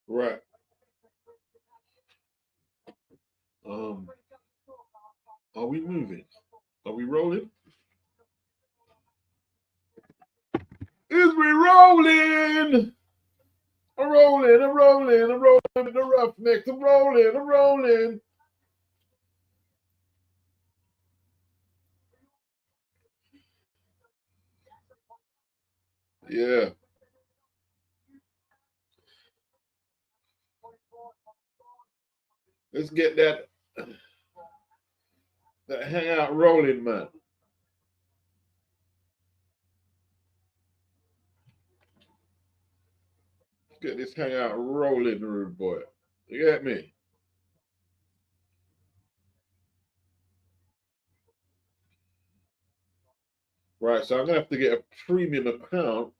Right. Um, are we moving? Are we rolling? Is we rolling? I'm rolling, I'm rolling, I'm rolling with the roughnecks. I'm rolling, I'm rolling. Yeah. Let's get that hangout rolling, man. Let's get this hangout rolling, rude boy. You get me? Right, so I'm gonna have to get a premium account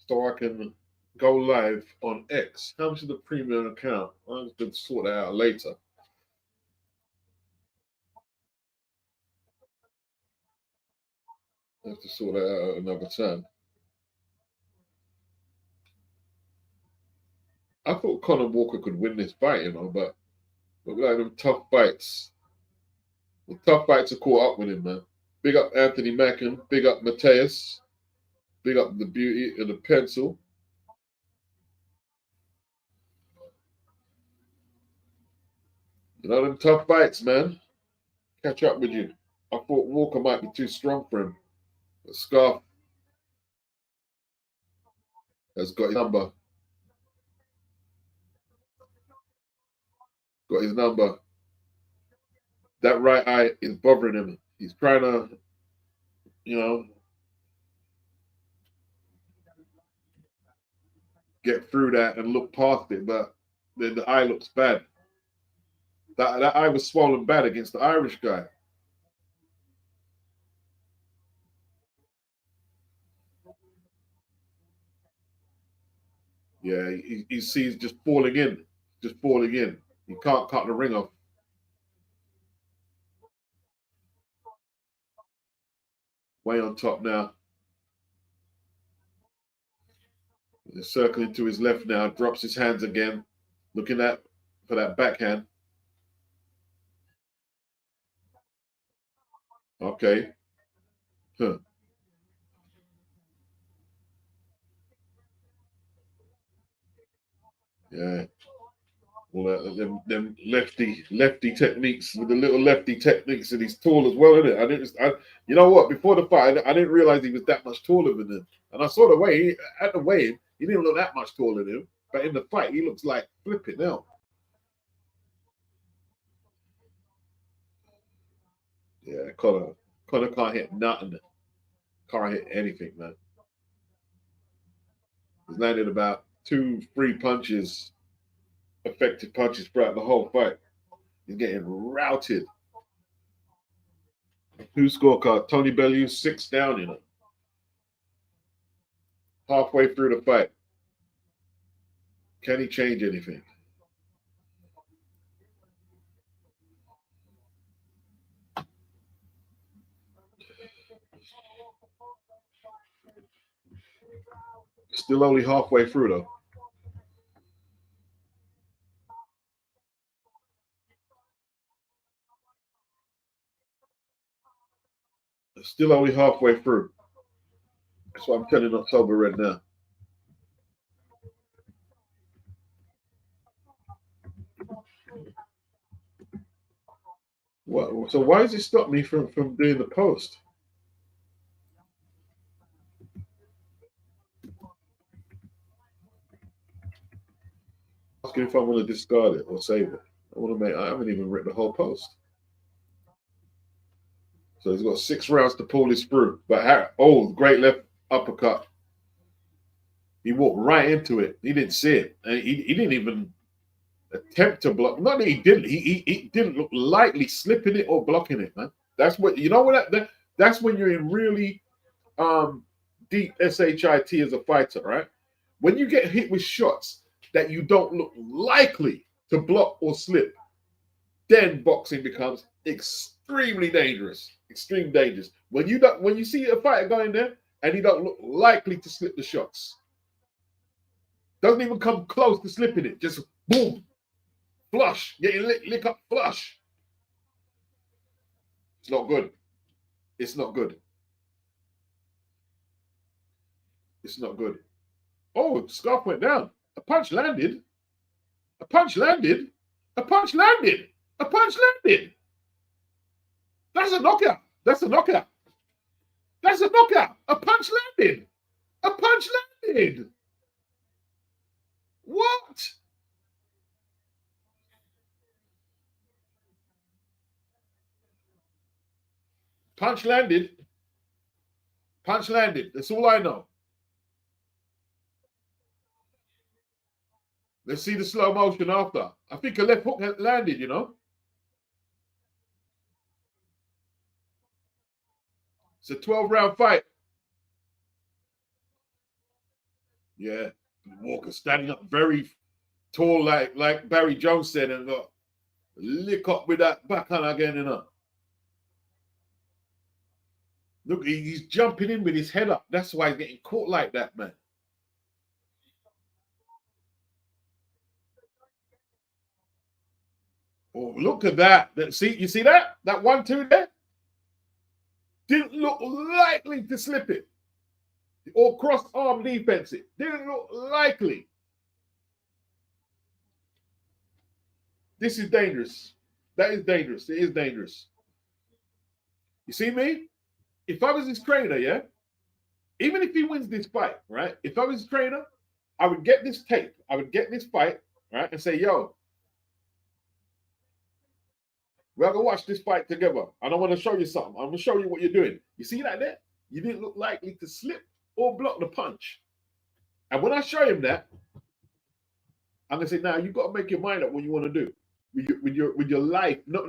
so I can go live on X. How much is the premium account? I'm gonna sort that out later. I have to sort that out another time. I thought Conor Walker could win this fight, but like them tough fights. The tough fights are caught up with him, man. Big up Anthony Mackin, big up Mateus, big up the beauty of the pencil. Them tough fights, man. Catch up with you. I thought Walker might be too strong for him. But Scarf has got his number. Got his number. That right eye is bothering him. He's trying to, you know, get through that and look past it, but then the eye looks bad. That eye was swollen bad against the Irish guy. Yeah, he sees just falling in, just falling in. He can't cut the ring off. Way on top now. He's circling to his left now, drops his hands again, looking at for that backhand. Okay. Huh. Yeah. Well, them lefty techniques with the little lefty techniques, and he's tall as well, isn't it? You know what? Before the fight, I didn't realize he was that much taller than him. And I saw the way at the weigh-in, he didn't look that much taller than him. But in the fight, he looks like flipping now. Yeah, Connor can't hit nothing. Can't hit anything, man. He's landed about 2, 3 effective punches throughout the whole fight. He's getting routed. Who's scorecard? Tony Bellew, 6 down, halfway through the fight. Can he change anything? Still only halfway through, though. Still only halfway through. That's what I'm telling October right now. What? So why does it stop me from doing the post? Asking if I want to discard it or save it. I haven't even written the whole post. So he's got 6 rounds to pull this through. But great left uppercut. He walked right into it. He didn't see it. And he didn't even attempt to block. Not that he didn't. He didn't look likely slipping it or blocking it, man. That's what, you know what, that's when you're in really deep SHIT as a fighter, right? When you get hit with shots that you don't look likely to block or slip, then boxing becomes extremely dangerous. Extreme dangerous. When you see a fighter going there and he don't look likely to slip the shots, doesn't even come close to slipping it, just boom, flush, getting lick up, flush. It's not good. It's not good. It's not good. Oh, scarf went down. A punch landed. A punch landed. A punch landed. A punch landed. That's a knockout. That's a knockout. That's a knockout. A punch landed. A punch landed. What? Punch landed. Punch landed. That's all I know. Let's see the slow motion after. I think a left hook had landed, you know. It's a 12-round fight. Yeah. Walker standing up very tall, like Barry Jones said, and got lick up with that backhand again, you know. Look, he's jumping in with his head up. That's why he's getting caught like that, man. Oh, look at that. See, you see that? That 1-2 there? Didn't look likely to slip it. Or cross-arm defense it. Didn't look likely. This is dangerous. That is dangerous. It is dangerous. You see me? If I was his trainer, yeah? Even if he wins this fight, right? If I was his trainer, I would get this tape. I would get this fight, right? And say, yo, we're going to watch this fight together. And I want to show you something. I'm going to show you what you're doing. You see that there? You didn't look likely to slip or block the punch. And when I show him that, I'm going to say, now you've got to make your mind up what you want to do with your life. Not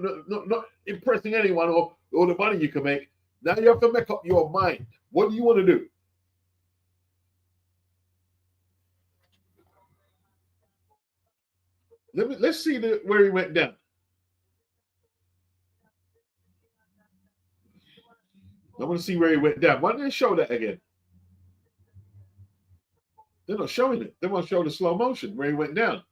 impressing anyone or the money you can make. Now you have to make up your mind. What do you want to do? Let's see where he went down. I want to see where he went down. Why didn't they show that again? They're not showing it. They want to show the slow motion where he went down.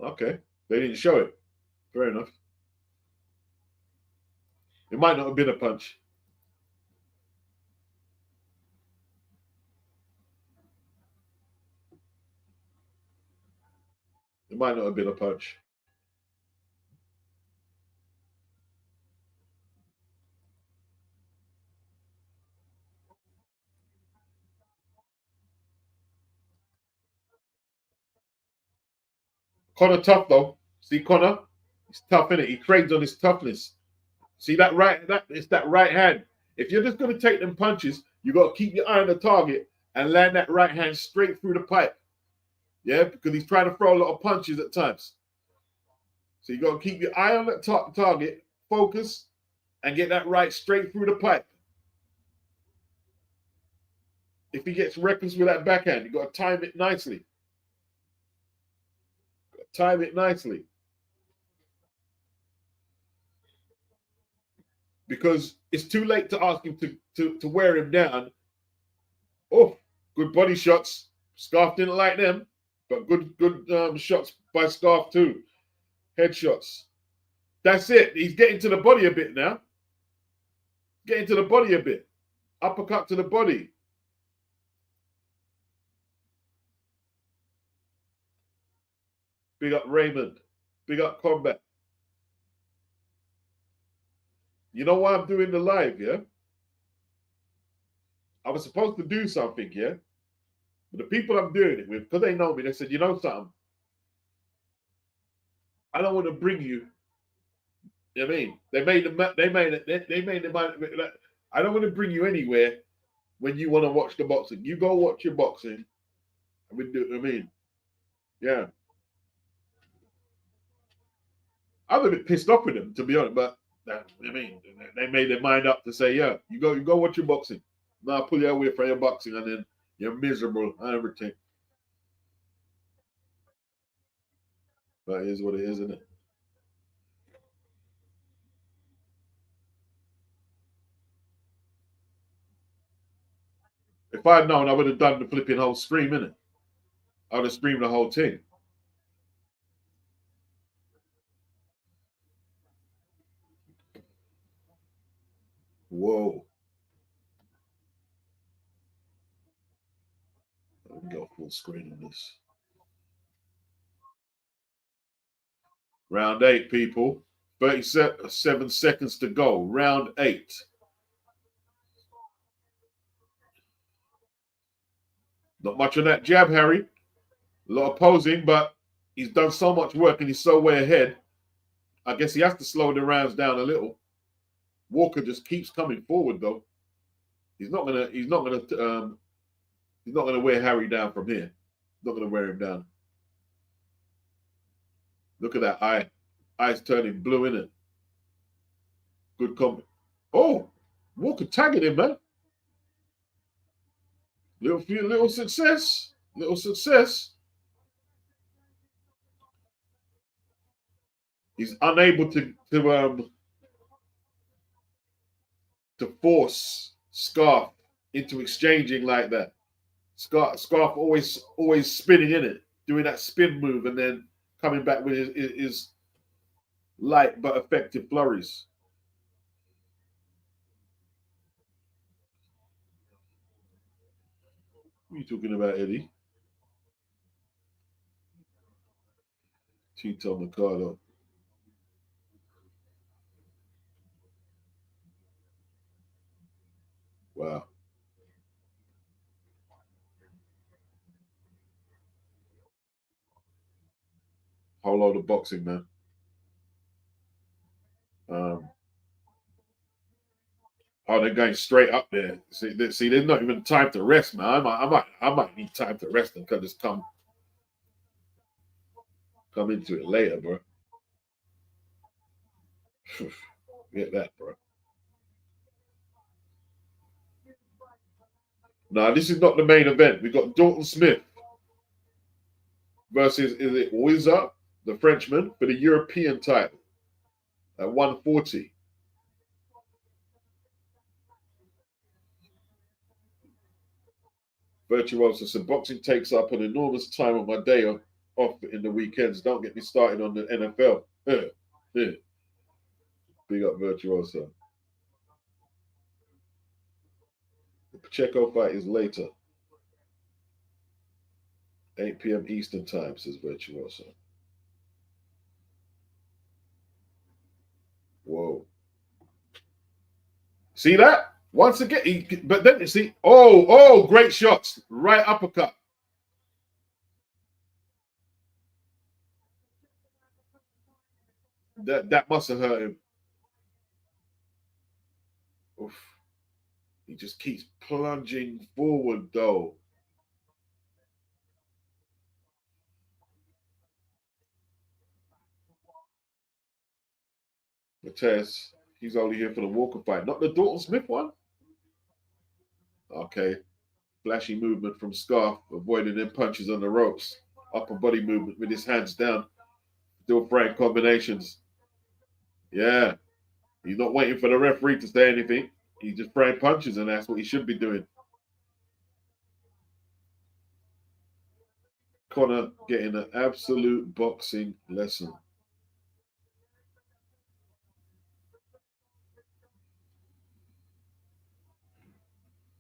Okay. They didn't show it. Fair enough. It might not have been a punch. It might not have been a punch. Connor tough though. See Connor? He's tough, innit? He trades on his toughness. See that it's that right hand. If you're just going to take them punches, you got to keep your eye on the target and land that right hand straight through the pipe. Yeah, because he's trying to throw a lot of punches at times. So you got to keep your eye on that target, focus, and get that right straight through the pipe. If he gets reckless with that backhand, you got to time it nicely. Time it nicely. Because it's too late to ask him to wear him down. Oh, good body shots. Scarf didn't like them, but good shots by Scarf too. Headshots. That's it. He's getting to the body a bit now. Getting to the body a bit. Uppercut to the body. Big up Raymond. Big up Combat. You know why I'm doing the live, yeah? I was supposed to do something, yeah? But the people I'm doing it with, because they know me, they said, you know something? I don't want to bring you. You know what I mean? They made the mind. Like, I don't want to bring you anywhere when you want to watch the boxing. You go watch your boxing. And we do. I mean, yeah. I'm a bit pissed off with them, to be honest. But I mean, they made their mind up to say, yeah, you go watch your boxing. Now I'll pull you away from your boxing, and then you're miserable and everything. But it is what it is, isn't it? If I'd known, I would have done the flipping whole stream, innit? I would have streamed the whole thing. Whoa. Let me go full screen on this. Round 8, people. 37 seconds to go. Round 8. Not much on that jab, Harry. A lot of posing, but he's done so much work and he's so way ahead. I guess he has to slow the rounds down a little. Walker just keeps coming forward though. He's not gonna wear Harry down from here. Not gonna wear him down. Look at that eye. Eyes turning blue, in it. Good combo. Oh, Walker tagging him, man. Little success. Little success. He's unable to force Scarf into exchanging like that. Scarf always spinning in it, doing that spin move, and then coming back with his light but effective flurries. What are you talking about, Eddie? Tito Mercado. Wow. Whole load of boxing, man. Um, oh, they're going straight up there. See, there's not even time to rest, man. I might need time to rest and can just come into it later, bro. Get that, bro. No, this is not the main event. We got Dorton Smith versus, is it Ouizza, the Frenchman, for the European title at 140. Virtuoso. So boxing takes up an enormous time of my day off in the weekends. Don't get me started on the NFL. Big up Virtuoso. The Pacheco fight is later. 8 p.m. Eastern time, says Virtuoso. Whoa. See that? Once again, but then you see, great shots. Right uppercut. That must have hurt him. Oof. He just keeps plunging forward, though. Matez, he's only here for the Walker fight, not the Dalton Smith one. Okay. Flashy movement from Scarf, avoiding them punches on the ropes. Upper body movement with his hands down. Still throwing combinations. Yeah. He's not waiting for the referee to say anything. He's just throwing punches, and that's what he should be doing. Connor getting an absolute boxing lesson.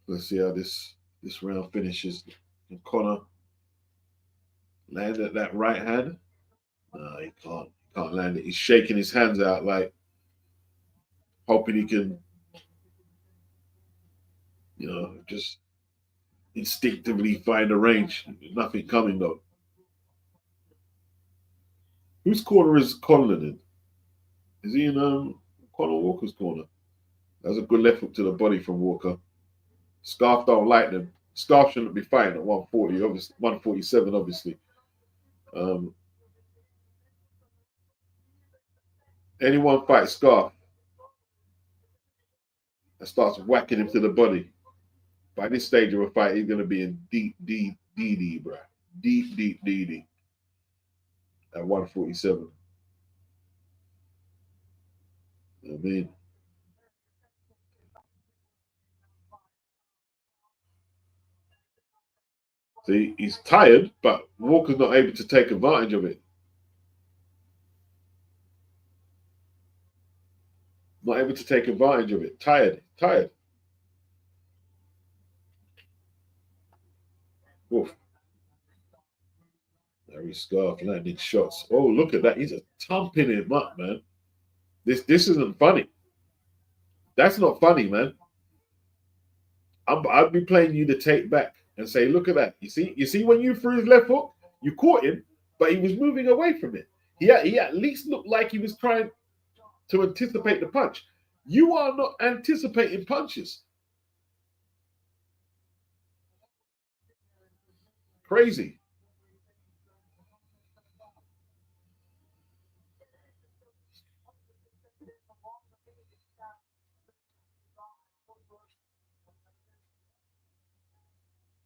Let's see how this round finishes. And Connor landed that right hand. No, he can't. He can't land it. He's shaking his hands out like hoping he can You know, just instinctively find a range. Nothing coming though. Whose corner is Conlon in? Is he in Conor Walker's corner? That's a good left hook to the body from Walker. Scarf don't like them. Scarf shouldn't be fighting at 140, obviously 147, obviously. Anyone fight Scarf and starts whacking him to the body. By this stage of a fight, he's going to be in deep DD, bro. Deep DD at 147. I mean, see, he's tired, but Walker's not able to take advantage of it. Not able to take advantage of it. Tired. Oof. Larry Scarf landing shots. Oh, look at that. He's a thumping him up, man. This isn't funny. That's not funny, man. I'd be playing you the tape back and say, look at that. You see when you threw his left hook, you caught him, but he was moving away from it. He at least looked like he was trying to anticipate the punch. You are not anticipating punches. Crazy.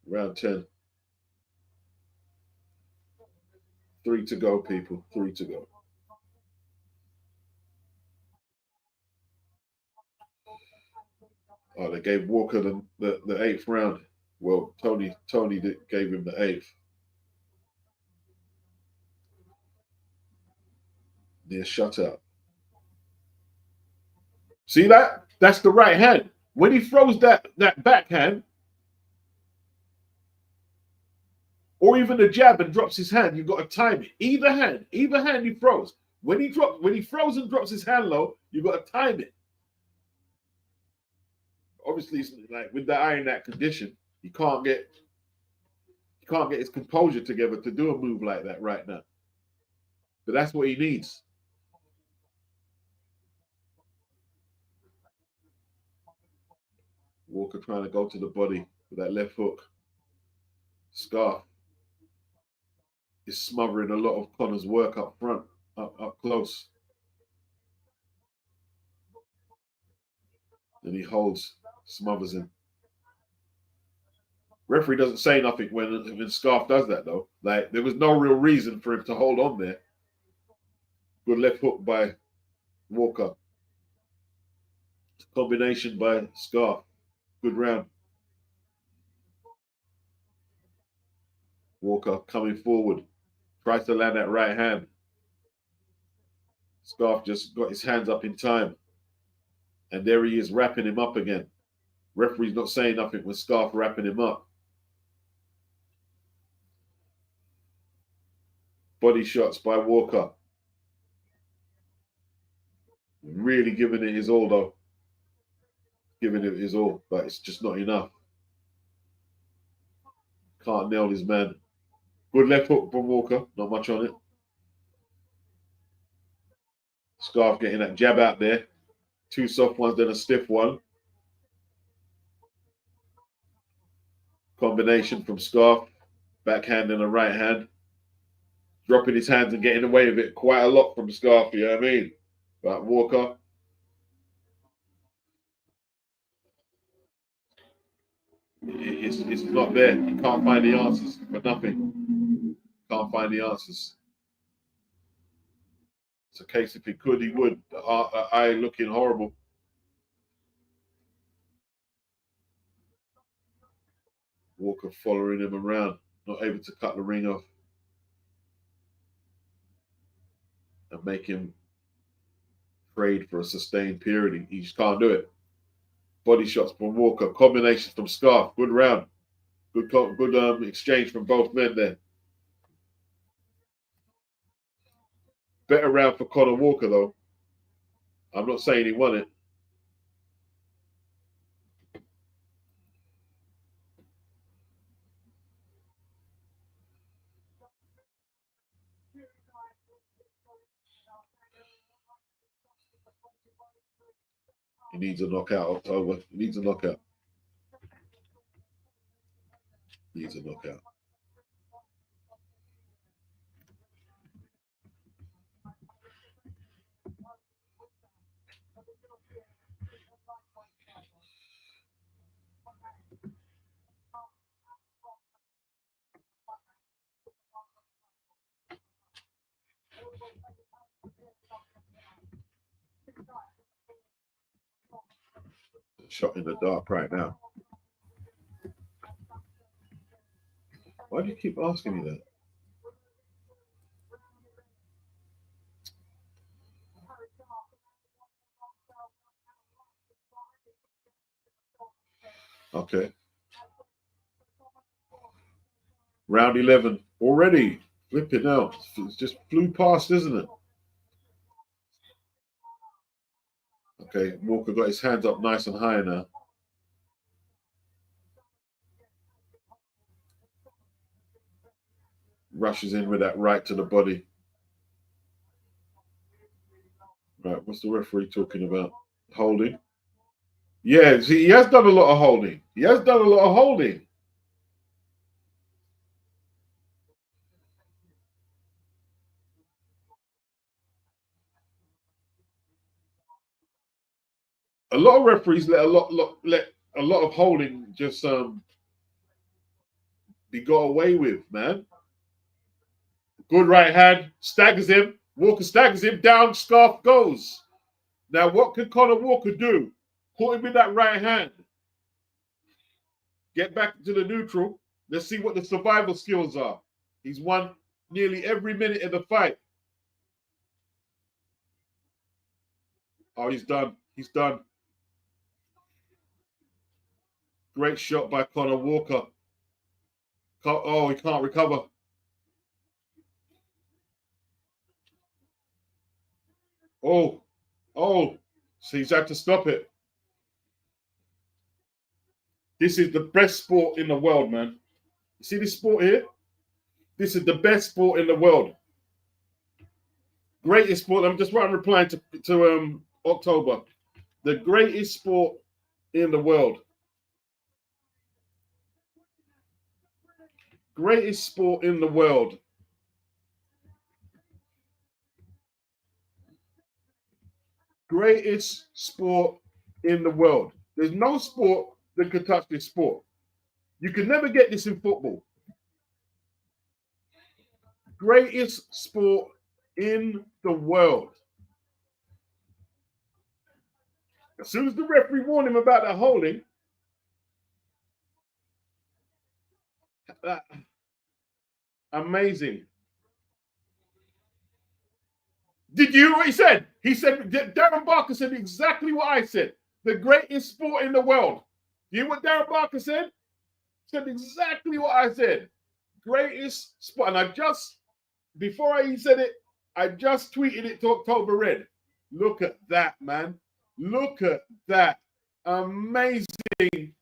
Round 10. 3 to go, people. 3 to go. Oh, they gave Walker the eighth round. Well, Tony gave him the eighth. Near shutout. See that? That's the right hand. When he throws that backhand, or even a jab and drops his hand, you've got to time it. Either hand he throws. When he throws and drops his hand low, you've got to time it. Obviously, like with the eye in that condition, he can't get his composure together to do a move like that right now. But that's what he needs. Walker trying to go to the body with that left hook. Scarf is smothering a lot of Conor's work up front, up close. And he holds, smothers him. Referee doesn't say nothing when Scarf does that though. Like there was no real reason for him to hold on there. Good left hook by Walker. Combination by Scarf. Good round. Walker coming forward. Tries to land that right hand. Scarf just got his hands up in time. And there he is wrapping him up again. Referee's not saying nothing with Scarf wrapping him up. Body shots by Walker. Really giving it his all though. Giving it his all, but it's just not enough. Can't nail his man. Good left hook from Walker. Not much on it. Scarf getting that jab out there. 2 soft ones, then a stiff one. Combination from Scarf. Backhand and a right hand. Dropping his hands and getting away with it quite a lot from Scarf, you know what I mean? But Walker. It's not there. He can't find the answers for nothing. Can't find the answers. It's a case if he could, he would. The eye looking horrible. Walker following him around, not able to cut the ring off and make him trade for a sustained period. He just can't do it. Body shots from Walker, combinations from Scarf. Good round. Good exchange from both men there. Better round for Conor Walker, though. I'm not saying he won it. He needs a knockout, October. He needs a knockout. He needs a knockout. Shot in the dark right now. Why do you keep asking me that? Okay. Round 11 already. Flipping out. It just flew past, isn't it? Okay, Walker got his hands up nice and high now. Rushes in with that right to the body. Right, what's the referee talking about? Holding. Yeah, see, he has done a lot of holding. He has done a lot of holding. A lot of referees let a lot of holding just be got away with, man. Good right hand, staggers him. Walker staggers him down, scarf goes. Now, what can Conor Walker do? Caught him in that right hand. Get back to the neutral. Let's see what the survival skills are. He's won nearly every minute of the fight. Oh, he's done. He's done. Great shot by Conor Walker. Oh, he can't recover. Oh, so he's had to stop it. This is the best sport in the world, man. You see this sport here? This is the best sport in the world. Greatest sport. I'm just replying to October. The greatest sport in the world. Greatest sport in the world. Greatest sport in the world. There's no sport that can touch this sport. You can never get this in football. Greatest sport in the world. As soon as the referee warned him about that holding, amazing. Did you hear what he said? He said, Darren Barker said exactly what I said. The greatest sport in the world. You hear what Darren Barker said? Said exactly what I said. Greatest sport. And before I said it, I just tweeted it to October Red. Look at that, man. Look at that. Amazing.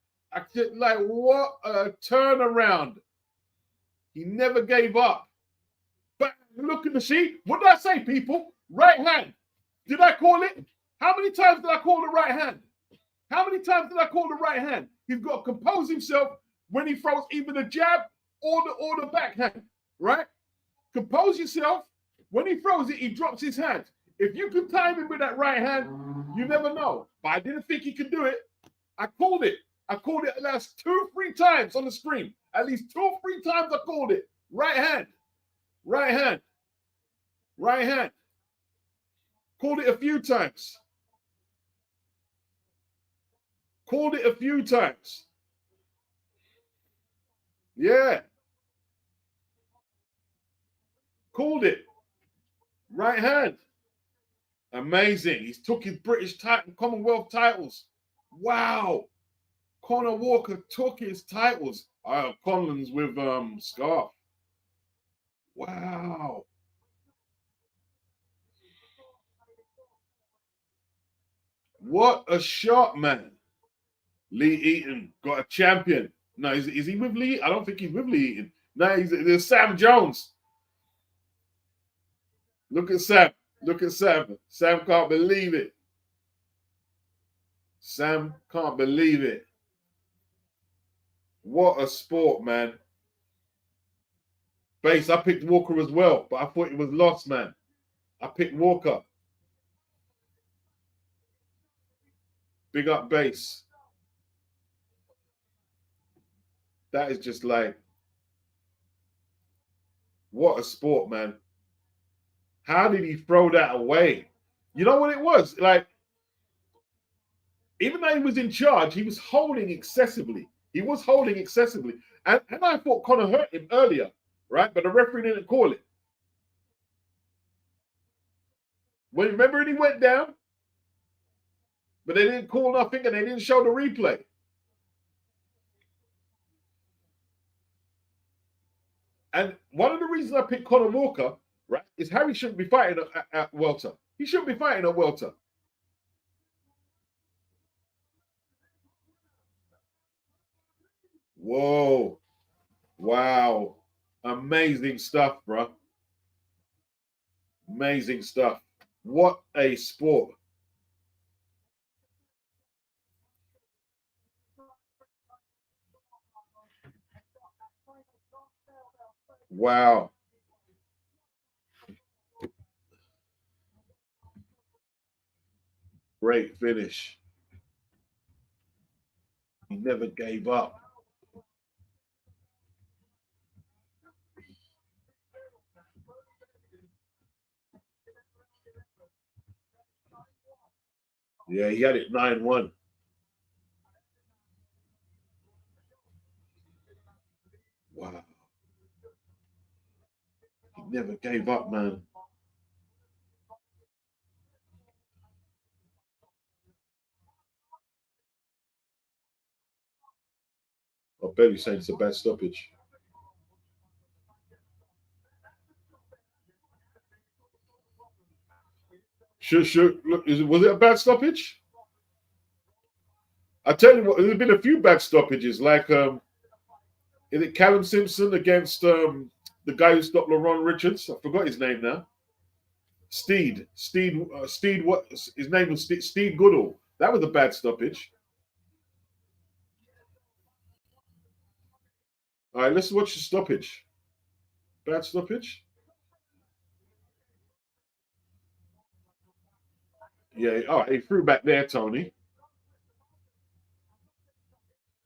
Like, what a turnaround. He never gave up. But look at the sheet. What did I say, people? Right hand. Did I call it? How many times did I call the right hand? How many times did I call the right hand? He's got to compose himself when he throws either the jab or the backhand, right? Compose yourself. When he throws it, he drops his hand. If you can time him with that right hand, you never know. But I didn't think he could do it. I called it. I called it at least 2-3 times on the screen. At least 2 or 3 times I called it. Right hand. Right hand. Right hand. Called it a few times. Called it a few times. Yeah. Called it. Right hand. Amazing. He's took his British Commonwealth titles. Wow. Conor Walker took his titles. Conlan's with Scarf. Wow. What a shot, man. Lee Eaton got a champion. No, is he with Lee? I don't think he's with Lee Eaton. No, there's Sam Jones. Look at Sam. Look at Sam. Sam can't believe it. Sam can't believe it. What a sport, man. Base, I picked Walker as well, but I thought it was lost, man. I picked Walker. Big up Base. That is just like, what a sport, man. How did he throw that away? You know what it was? Like, even though he was in charge, he was holding excessively. He was holding excessively. And I thought Conor hurt him earlier, right? But the referee didn't call it. Well, remember he went down? But they didn't call nothing and they didn't show the replay. And one of the reasons I picked Conor Walker, right, is Harry shouldn't be fighting at welter. He shouldn't be fighting at welter. Whoa. Wow. Amazing stuff, bro. Amazing stuff. What a sport. Wow. Great finish. He never gave up. Yeah, he had it 9-1. Wow. He never gave up, man. I bet you're saying it's a bad stoppage. Sure. Look, was it a bad stoppage? I tell you what, there's been a few bad stoppages. Like, is it Callum Simpson against the guy who stopped LaRon Richards? I forgot his name now. Steed. What? His name was Steed Goodall. That was a bad stoppage. All right, let's watch the stoppage. Bad stoppage. Yeah. All right, he threw back there, Tony.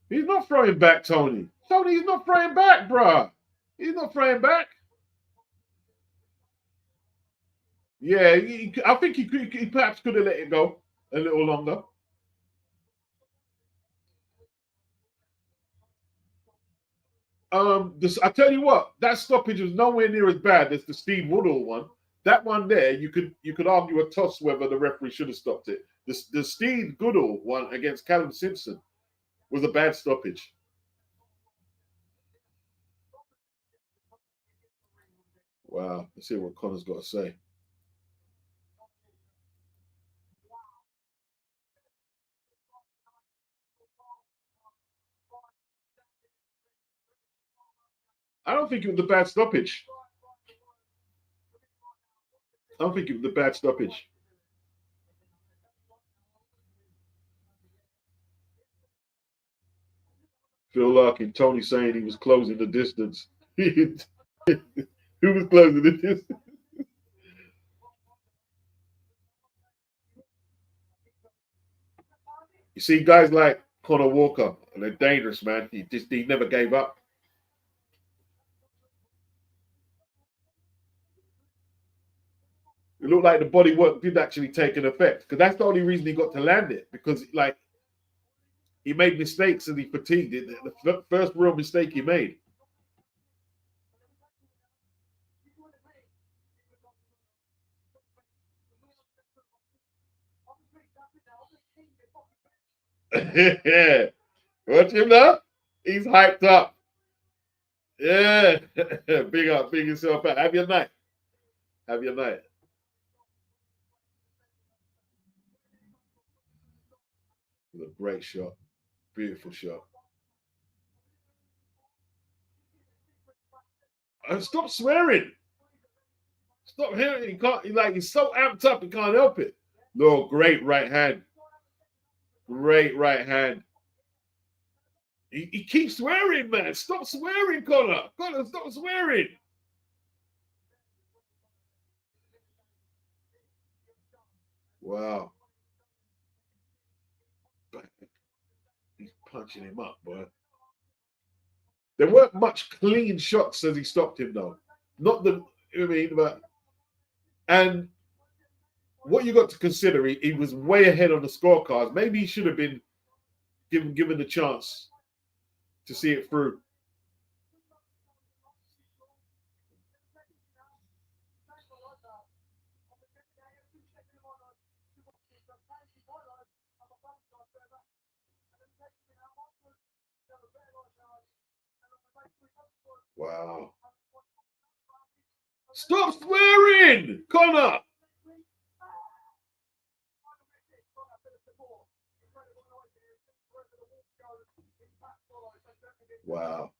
He's not throwing back, Tony. Tony, he's not throwing back, bruh. He's not throwing back. Yeah, I think he perhaps could have let it go a little longer. I tell you what, that stoppage was nowhere near as bad as the Steve Woodall one. That one there, you could argue a toss whether the referee should have stopped it. The Steve Goodall one against Callum Simpson was a bad stoppage. Wow, let's see what Connor's got to say. I don't think it was a bad stoppage. I don't think it was a bad stoppage. Phil Larkin, Tony saying he was closing the distance. Who was closing the distance? You see, guys like Conor Walker, and they're dangerous, man. He never gave up. It looked like the body work did actually take an effect, because that's the only reason he got to land it. Because like he made mistakes and he fatigued it. The first real mistake he made. Yeah, watch him now. He's hyped up. Yeah, big yourself up. Have your night. Have your night. It was a great shot. Beautiful shot. And stop swearing. Stop hearing it. He can't. He's so amped up. He can't help it. No, great right hand. Great right hand. He keeps swearing, man. Stop swearing, Connor. Connor, stop swearing. Wow. He's punching him up, boy. There weren't much clean shots as he stopped him, though. Not the, I mean, but, and what you got to consider, he was way ahead on the scorecards. Maybe he should have been given the chance to see it through. Wow. Stop swearing, Connor. Wow.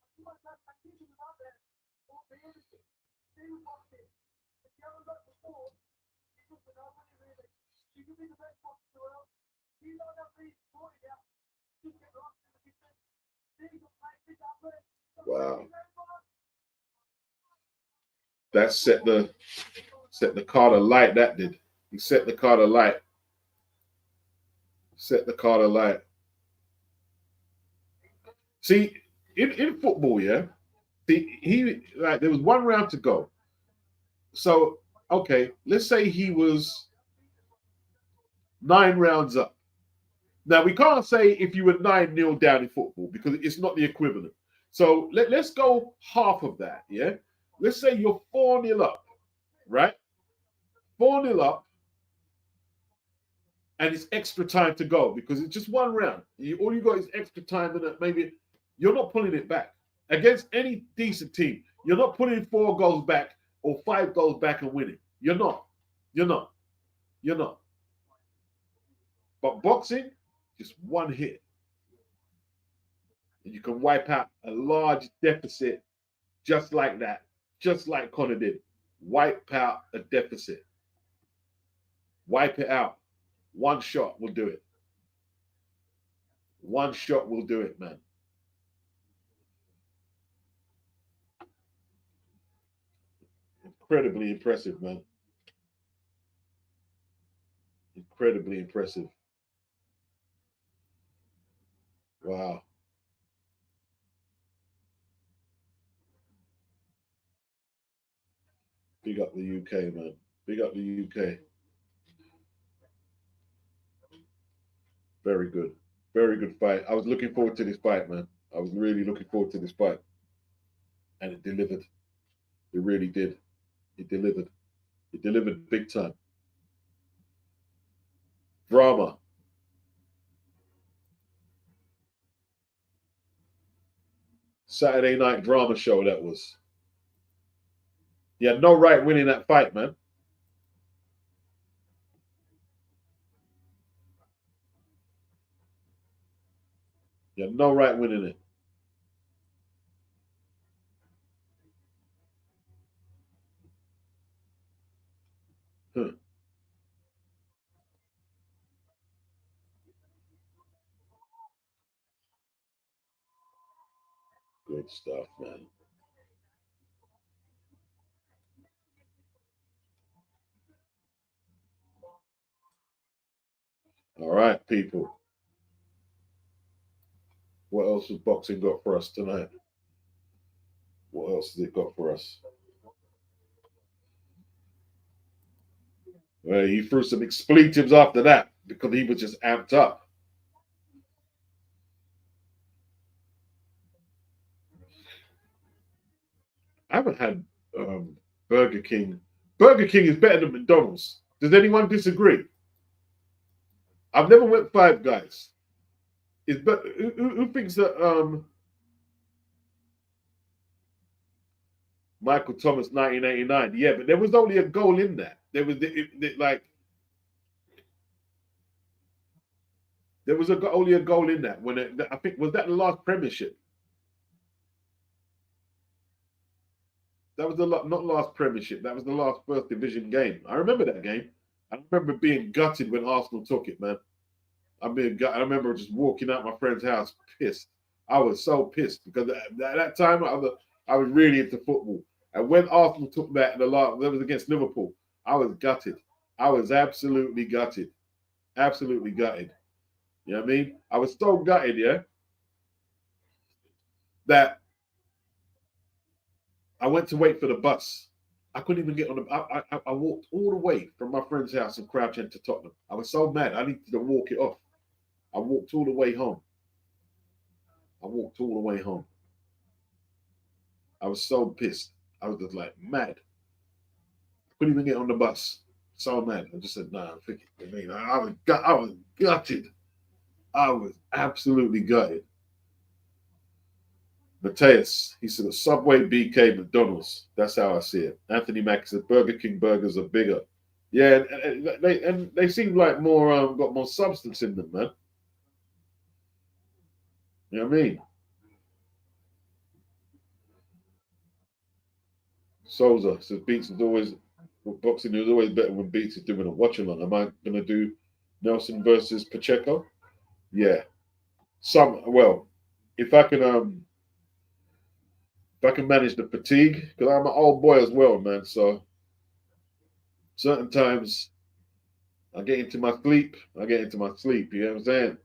Wow. That set the card alight, that did. He set the card alight. Set the card alight. See, in football, yeah, there was one round to go. So, okay, let's say he was 9 rounds up. Now, we can't say if you were 9-0 down in football because it's not the equivalent. So let's go half of that, yeah? Let's say you're 4-0 up, right? 4-0 up, and it's extra time to go because it's just one round. All you got is extra time, and maybe you're not pulling it back. Against any decent team, you're not putting 4 goals back or 5 goals back and winning. You're not. You're not. You're not. But boxing, just one hit. And you can wipe out a large deficit just like that, just like Conor did. Wipe out a deficit. Wipe it out. One shot will do it. One shot will do it, man. Incredibly impressive, man. Incredibly impressive. Wow. Big up the UK, man. Big up the UK. Very good. Very good fight. I was looking forward to this fight, man. I was really looking forward to this fight. And it delivered. It really did. It delivered. It delivered big time. Drama. Saturday night drama show that was. He had no right winning that fight, man. He had no right winning it. Huh. Good stuff, man. All right, people. What else has boxing got for us tonight? What else has it got for us? Well, he threw some expletives after that because he was just amped up. I haven't had Burger King. Burger King is better than McDonald's. Does anyone disagree? I've never went Five Guys. Is but who thinks that Michael Thomas 1989? Yeah, but there was only a goal in that. There was only a goal in that when I think was that the last Premiership. That was the not last Premiership. That was the last First Division game. I remember that game. I remember being gutted when Arsenal took it, man. I remember just walking out my friend's house pissed. I was so pissed because at that time I was really into football. And when Arsenal took that in the last, that was against Liverpool, I was gutted. I was absolutely gutted. Absolutely gutted. You know what I mean? I was so gutted, yeah, that I went to wait for the bus. I couldn't even get on the. I walked all the way from my friend's house in Crouch End to Tottenham. I was so mad. I needed to walk it off. I walked all the way home. I walked all the way home. I was so pissed. I was just like mad. Couldn't even get on the bus. So mad. I just said, nah, forget it. I was gutted. I was absolutely gutted. Mateus, he said, Subway, BK, McDonald's. That's how I see it. Anthony Mack said, Burger King burgers are bigger. Yeah, and they seem like more got more substance in them, man. You know what I mean? Souza says Beats is always boxing is always better when Beats is doing a watch along. Am I gonna do Nelson versus Pacheco? Yeah. If I can manage the fatigue, because I'm an old boy as well, man. So certain times I get into my sleep. You know what I'm saying?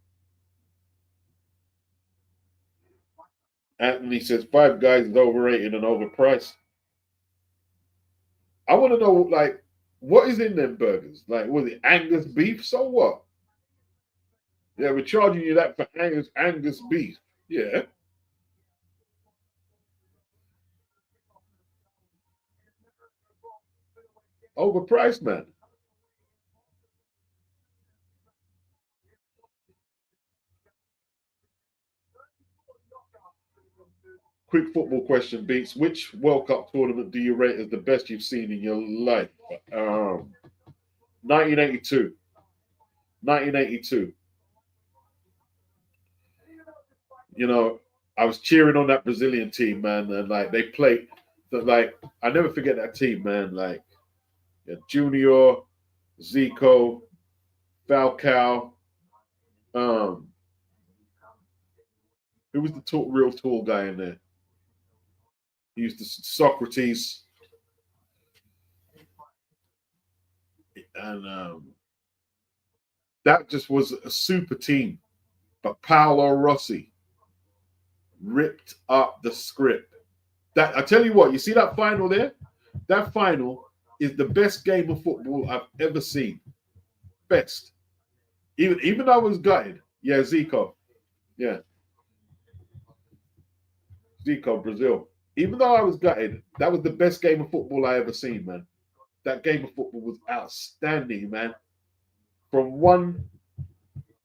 Anthony says Five Guys is overrated and overpriced. I want to know, like, what is in them burgers? Like, was it Angus beef? So what? Yeah, we're charging you that for Angus beef. Yeah, overpriced, man. Quick football question, Beats. Which World Cup tournament do you rate as the best you've seen in your life? 1982. 1982. You know, I was cheering on that Brazilian team, man, and like they played. Like I never forget that team, man. Like yeah, Junior, Zico, Falcao. Um, who was the real tall guy in there? He used to Socrates, and that just was a super team. But Paolo Rossi ripped up the script. That I tell you what, you see that final there? That final is the best game of football I've ever seen. Best. Even though I was gutted. Yeah, Zico. Yeah, Zico, Brazil. Even though I was gutted, that was the best game of football I ever seen, man. That game of football was outstanding, man. From 1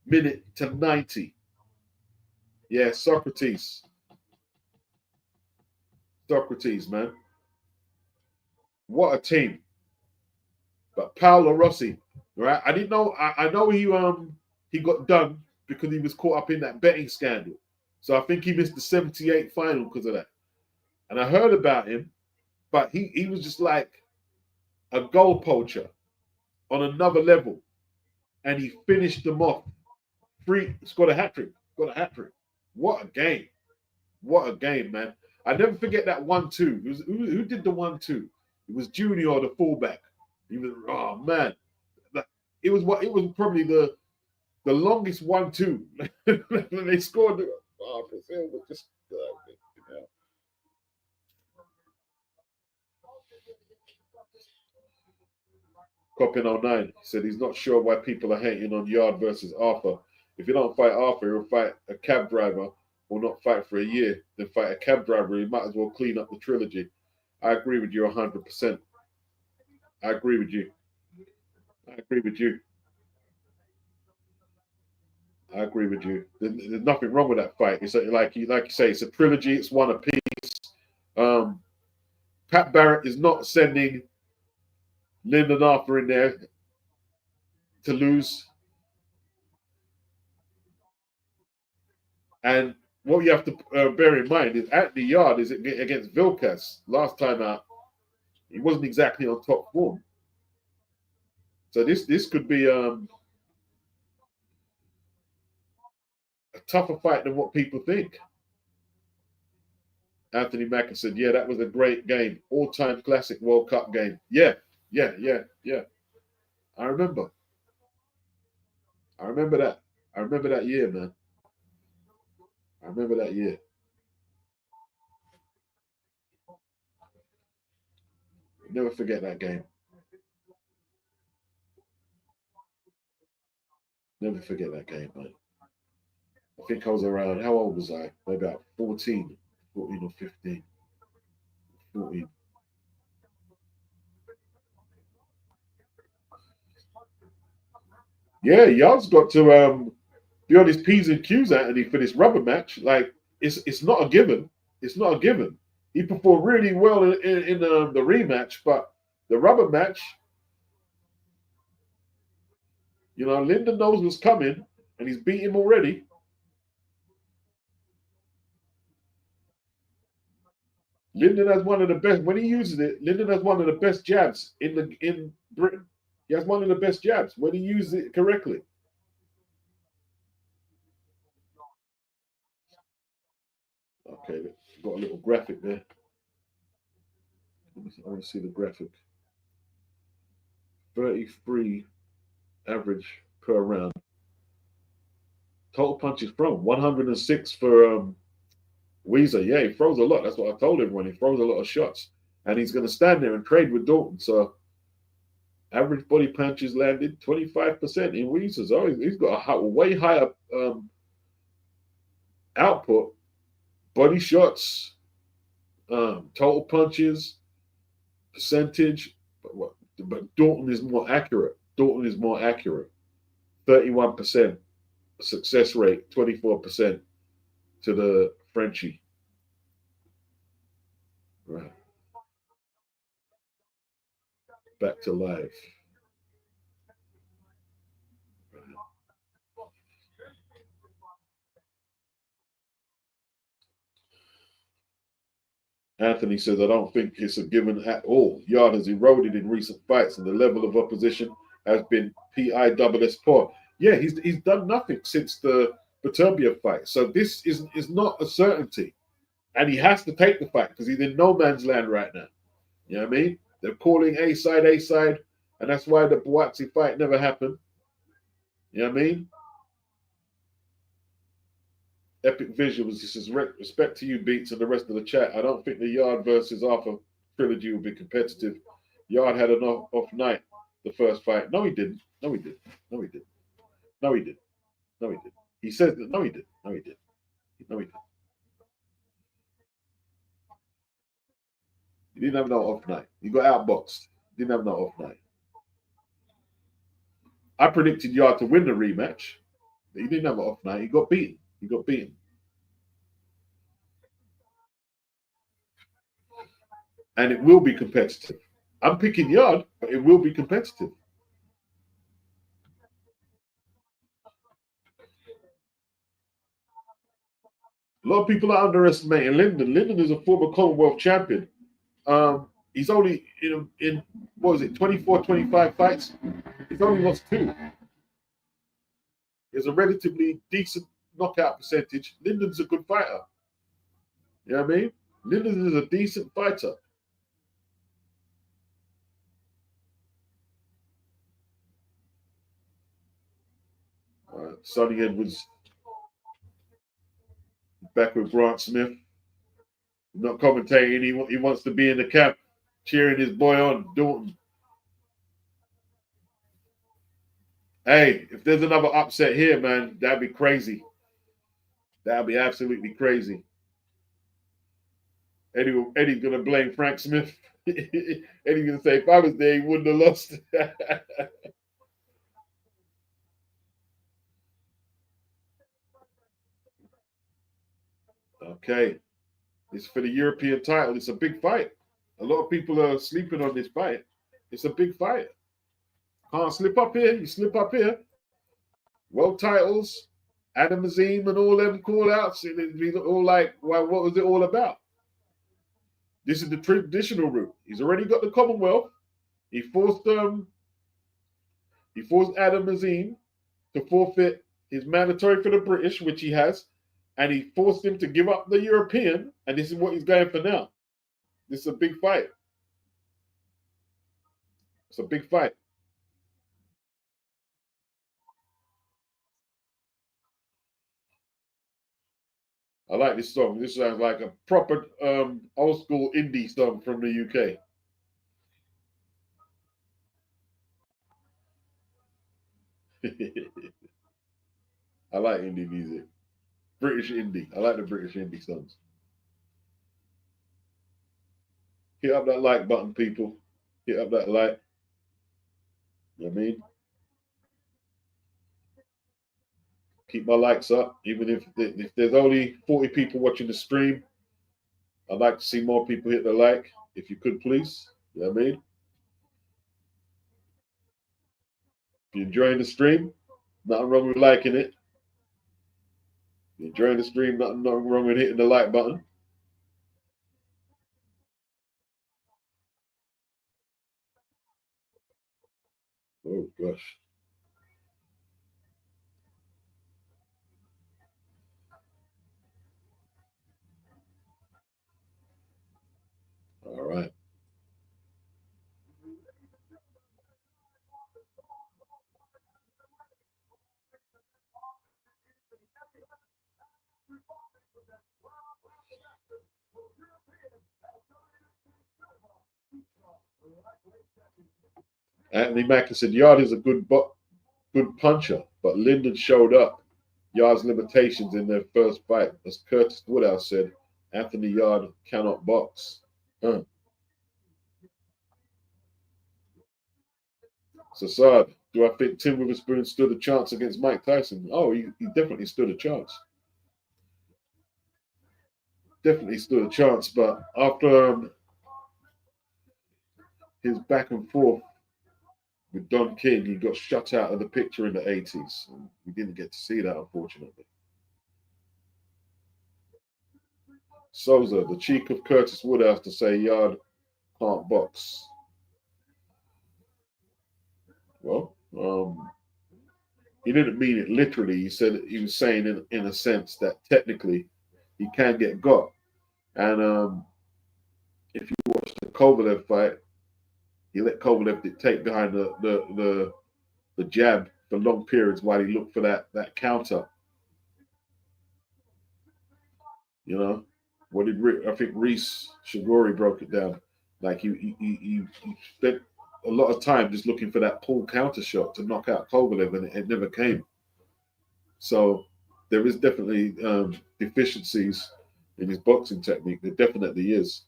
minute to 90. Yeah, Socrates. Socrates, man. What a team. But Paolo Rossi, right? I didn't know. I know he got done because he was caught up in that betting scandal. So I think he missed the 78 final because of that. And I heard about him, but he was just like a goal poacher on another level. And he finished them off. Scored a hat trick. Got a hat trick. What a game. What a game, man. I never forget that 1-2. Who did the 1-2? It was Junior, the fullback. He was, oh man. It was probably the longest 1-2. They scored Brazil was just you know. Copin 09 said he's not sure why people are hating on Yard versus Arthur. If you don't fight Arthur, you'll fight a cab driver or not fight for a year, then fight a cab driver. You might as well clean up the trilogy. I agree with you 100%. I agree with you. I agree with you. I agree with you. There's nothing wrong with that fight. It's like you say, it's a trilogy. It's one apiece. Um, Pat Barrett is not sending Lyndon Arthur in there to lose. And what you have to bear in mind is Anthony Yard is against Vilkas last time out. He wasn't exactly on top form. So this could be a tougher fight than what people think. Anthony Mackin said, "Yeah, that was a great game, all-time classic World Cup game." Yeah. I remember. I remember that. I remember that year, man. I remember that year. Never forget that game. Never forget that game, man. I think I was around, how old was I? Maybe about 14 or 15. 14. Yeah, Yard's got to be on his P's and Q's, Anthony, for this rubber match. Like, it's not a given. It's not a given. He performed really well in the rematch, but the rubber match, Lyndon knows what's coming, and he's beat him already. Lyndon has one of the best. When he uses it, Lyndon has one of the best jabs in Britain. He has one of the best jabs when he uses it correctly. Okay, got a little graphic there. I want to see the graphic. 33 average per round. Total punches thrown 106 for Ouizza. Yeah, he throws a lot. That's what I told everyone. He throws a lot of shots, and he's going to stand there and trade with Dalton. So average body punches landed 25% in Ouizza's. Oh, he's got a way higher output. Body shots, total punches, percentage. But Dalton is more accurate. 31% success rate, 24% to the Frenchie. Right. Back to life. Anthony says, I don't think it's a given at all. Yard has eroded in recent fights, and the level of opposition has been PISS poor. Yeah, he's done nothing since the Baturbia fight. So this is not a certainty. And he has to take the fight because he's in no man's land right now. You know what I mean? They're calling A side, and that's why the Buatsi fight never happened. You know what I mean? Epic Visuals, he says, respect to you, Beats, and the rest of the chat. I don't think the Yard versus Arthur trilogy will be competitive. Yard had an off night the first fight. No, he didn't. No, he didn't. No, he didn't. No, he didn't. No, he didn't. He says that. No, he didn't. No, he didn't. No, he didn't. He didn't have no off night. He got outboxed. Didn't have no off night. I predicted Yard to win the rematch. But he didn't have an off night. He got beaten. And it will be competitive. I'm picking Yard, but it will be competitive. A lot of people are underestimating Lyndon. Lyndon is a former Commonwealth champion. He's only in what was it, 24, 25 fights? He's only lost 2. He has a relatively decent knockout percentage. Lyndon's a good fighter. You know what I mean? Lyndon is a decent fighter. Sonny Edwards back with Grant Smith. Not commentating. He wants to be in the camp, cheering his boy on, Dalton. Hey, if there's another upset here, man, that'd be crazy. That'd be absolutely crazy. Eddie's gonna blame Frank Smith. Eddie's gonna say, if I was there, he wouldn't have lost. Okay. It's for the European title. It's a big fight. A lot of people are sleeping on this fight. It's a big fight. Can't slip up here. You slip up here. World titles, Adam Azim and all them call outs. It'd be all like, well, what was it all about? This is the traditional route. He's already got the Commonwealth. He forced Adam Azim to forfeit his mandatory for the British, which he has, and he forced him to give up the European, and this is what he's going for now. This is a big fight. It's a big fight. I like this song. This sounds like a proper old school indie song from the UK. I like indie music. British indie. I like the British indie songs. Hit up that like button, people. Hit up that like. You know what I mean? Keep my likes up. Even if there's only 40 people watching the stream, I'd like to see more people hit the like. If you could, please. You know what I mean? If you're enjoying the stream, nothing wrong with liking it. If you're enjoying the stream, nothing wrong with hitting the like button. Oh, gosh. All right. Anthony Mackie said, Yard is a good puncher, but Lyndon showed up Yard's limitations in their first fight. As Curtis Woodhouse said, Anthony Yard cannot box. Huh. Sassad, do I think Tim Witherspoon stood a chance against Mike Tyson? Oh, he definitely stood a chance. Definitely stood a chance, but after his back and forth with Don King, he got shut out of the picture in the 80s. We didn't get to see that, unfortunately. Souza, the cheek of Curtis Woodhouse to say Yard can't box. Well, he didn't mean it literally. He said he was saying in a sense that technically he can get got. And if you watch the Kovalev fight, he let Kovalev dictate behind the jab for long periods while he looked for that counter. You know, what did I think Reese Shigori broke it down? Like he spent a lot of time just looking for that pull counter shot to knock out Kovalev, and it never came. So there is definitely deficiencies in his boxing technique. There definitely is.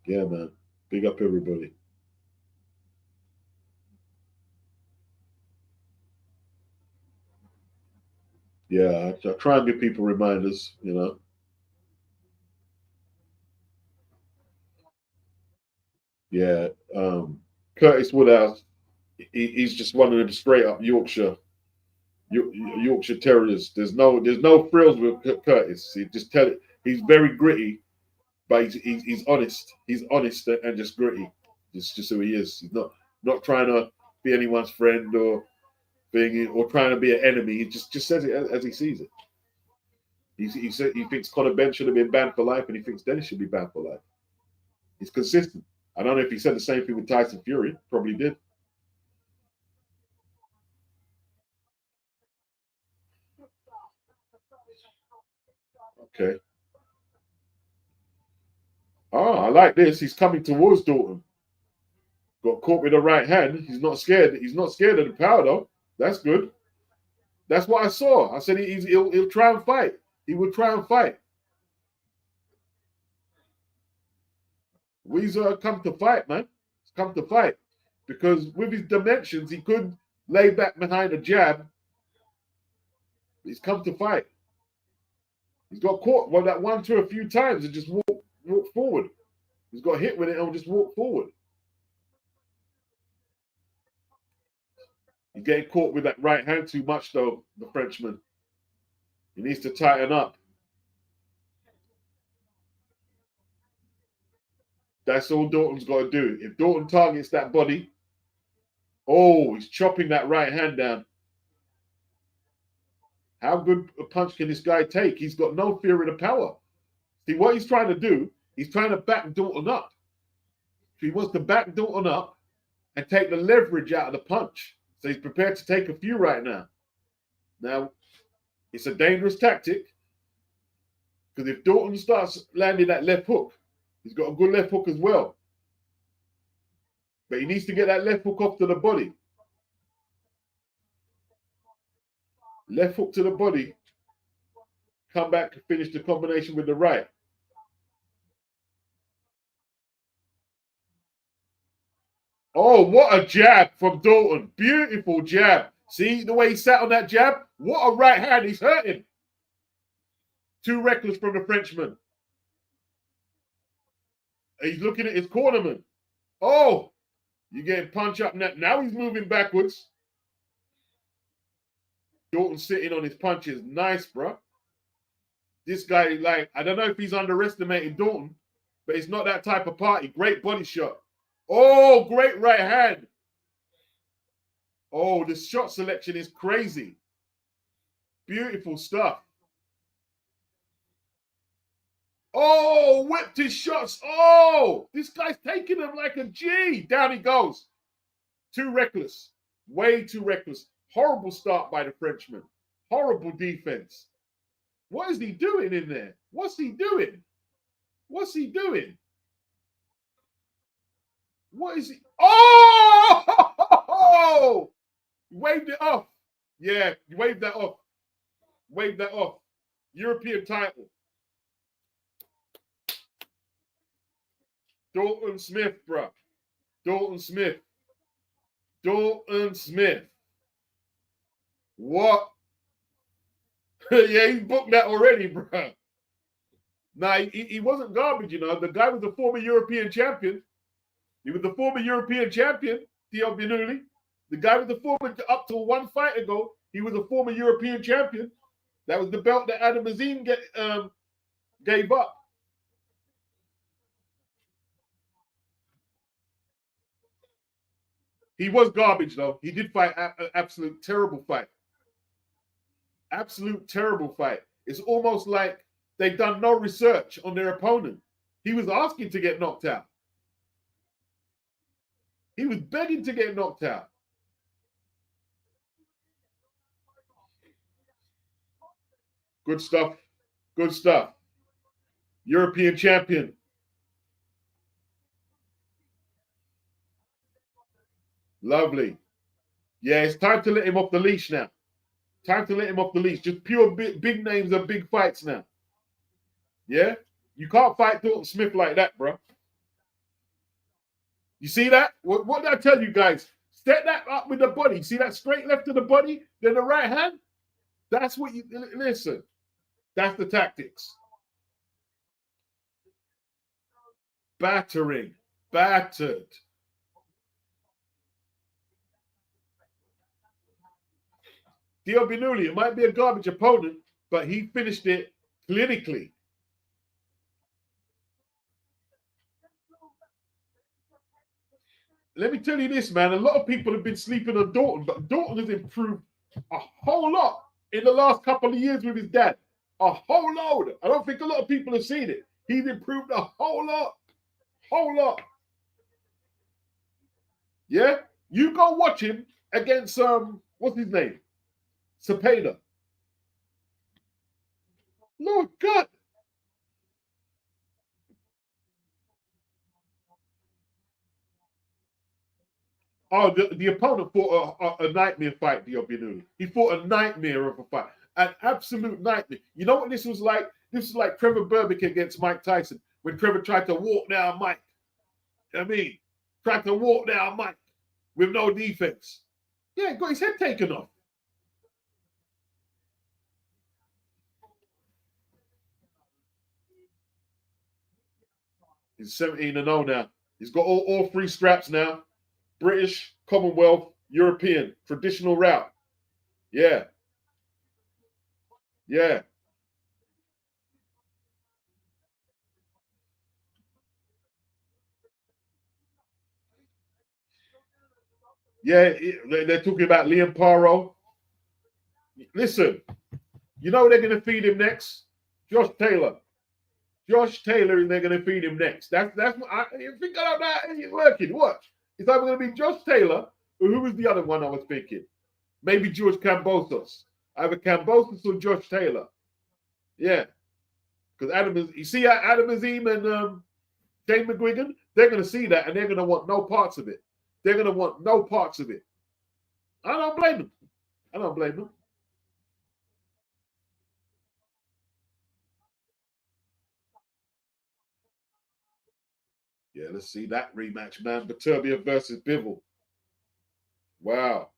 Yeah, man. Big up everybody. Yeah, I try and give people reminders, you know. Yeah. Curtis Woodhouse, he's just one of them straight up Yorkshire Terriers. There's no frills with Curtis. He just tell it. He's very gritty, but he's honest. He's honest and just gritty. It's just who he is. He's not trying to be anyone's friend or trying to be an enemy. He just says it as he sees it. He thinks Conor Benn should have been banned for life, and he thinks Dennis should be banned for life. He's consistent. I don't know if he said the same thing with Tyson Fury. Probably did. Okay. Oh, I like this. He's coming towards Dalton. Got caught with the right hand. He's not scared. He's not scared of the power though. That's good. That's what I saw. I said he'll try and fight. He will try and fight. Ouizza come to fight, man. He's come to fight. Because with his dimensions, he could lay back behind a jab. He's come to fight. He's got caught that 1-2 a few times and just walk forward. He's got hit with it and just walk forward. He's getting caught with that right hand too much, though, the Frenchman. He needs to tighten up. That's all Dorton's got to do. If Dorton targets that body, oh, he's chopping that right hand down. How good a punch can this guy take? He's got no fear of the power. See, what he's trying to do, he's trying to back Dalton up. So he wants to back Dalton up and take the leverage out of the punch. So he's prepared to take a few right now. Now, it's a dangerous tactic because if Dalton starts landing that left hook, he's got a good left hook as well. But he needs to get that left hook off to the body. Left hook to the body. Come back and finish the combination with the right. Oh, what a jab from Dalton. Beautiful jab. See the way he sat on that jab? What a right hand. He's hurting. Too reckless from the Frenchman. He's looking at his cornerman. Oh, you're getting punched up now. Now he's moving backwards. Dalton sitting on his punches. Nice, bro. This guy, like, I don't know if he's underestimating Dalton, but it's not that type of party. Great body shot. Oh, great right hand. Oh, the shot selection is crazy. Beautiful stuff. Oh, whipped his shots. Oh, this guy's taking them like a G. Down he goes. Too reckless. Way too reckless. Horrible start by the Frenchman. Horrible defense. What is he doing in there? What's he doing? What's he doing? What is he? Oh! You waved it off. Yeah, you waved that off. Waved that off. European title. Dorton Smith, bro. Dorton Smith. Dorton Smith. What? Yeah, he booked that already, bro. Nah, he wasn't garbage, you know. The guy was a former European champion. He was the former European champion, Theo Binuli. The guy was the former, up to one fight ago, he was a former European champion. That was the belt that Adam Azim gave up. He was garbage, though. He did fight an absolute terrible fight. Absolute terrible fight. It's almost like they've done no research on their opponent. He was asking to get knocked out. He was begging to get knocked out. Good stuff. Good stuff. European champion. Lovely. Yeah, it's time to let him off the leash now. Time to let him off the leash. Just pure big names and big fights now. Yeah? You can't fight Dorton Smith like that, bro. You see that? What did I tell you guys? Set that up with the body. See that straight left of the body? Then the right hand? That's what you... Listen. That's the tactics. Battering. Battered. Theo Binuli, it might be a garbage opponent, but he finished it clinically. Let me tell you this, man. A lot of people have been sleeping on Dalton, but Dalton has improved a whole lot in the last couple of years with his dad. A whole load. I don't think a lot of people have seen it. He's improved a whole lot. Whole lot. Yeah? You go watch him against, what's his name? Cepeda. Lord God. Oh, the opponent fought a nightmare fight, Diobinu. He fought a nightmare of a fight. An absolute nightmare. You know what this was like? This was like Trevor Berbick against Mike Tyson when Trevor tried to walk down Mike. I mean, tried to walk down Mike with no defense. Yeah, got his head taken off. He's 17-0 now. He's got all three straps now. British, Commonwealth, European traditional route. Yeah, yeah, yeah. They're talking about Liam Paro. Listen, you know they're going to feed him next? Josh Taylor. Josh Taylor, and they're going to feed him next. That's what you think about that. It's working. Watch. It's either going to be Josh Taylor, or who was the other one I was thinking? Maybe George Kambosos. Either Kambosos or Josh Taylor. Yeah. Because you see Adam Azim and Dave McGuigan, they're going to see that and they're going to want no parts of it. They're going to want no parts of it. I don't blame them. I don't blame them. Yeah, let's see that rematch, man. Baturbia versus Bivol. Wow.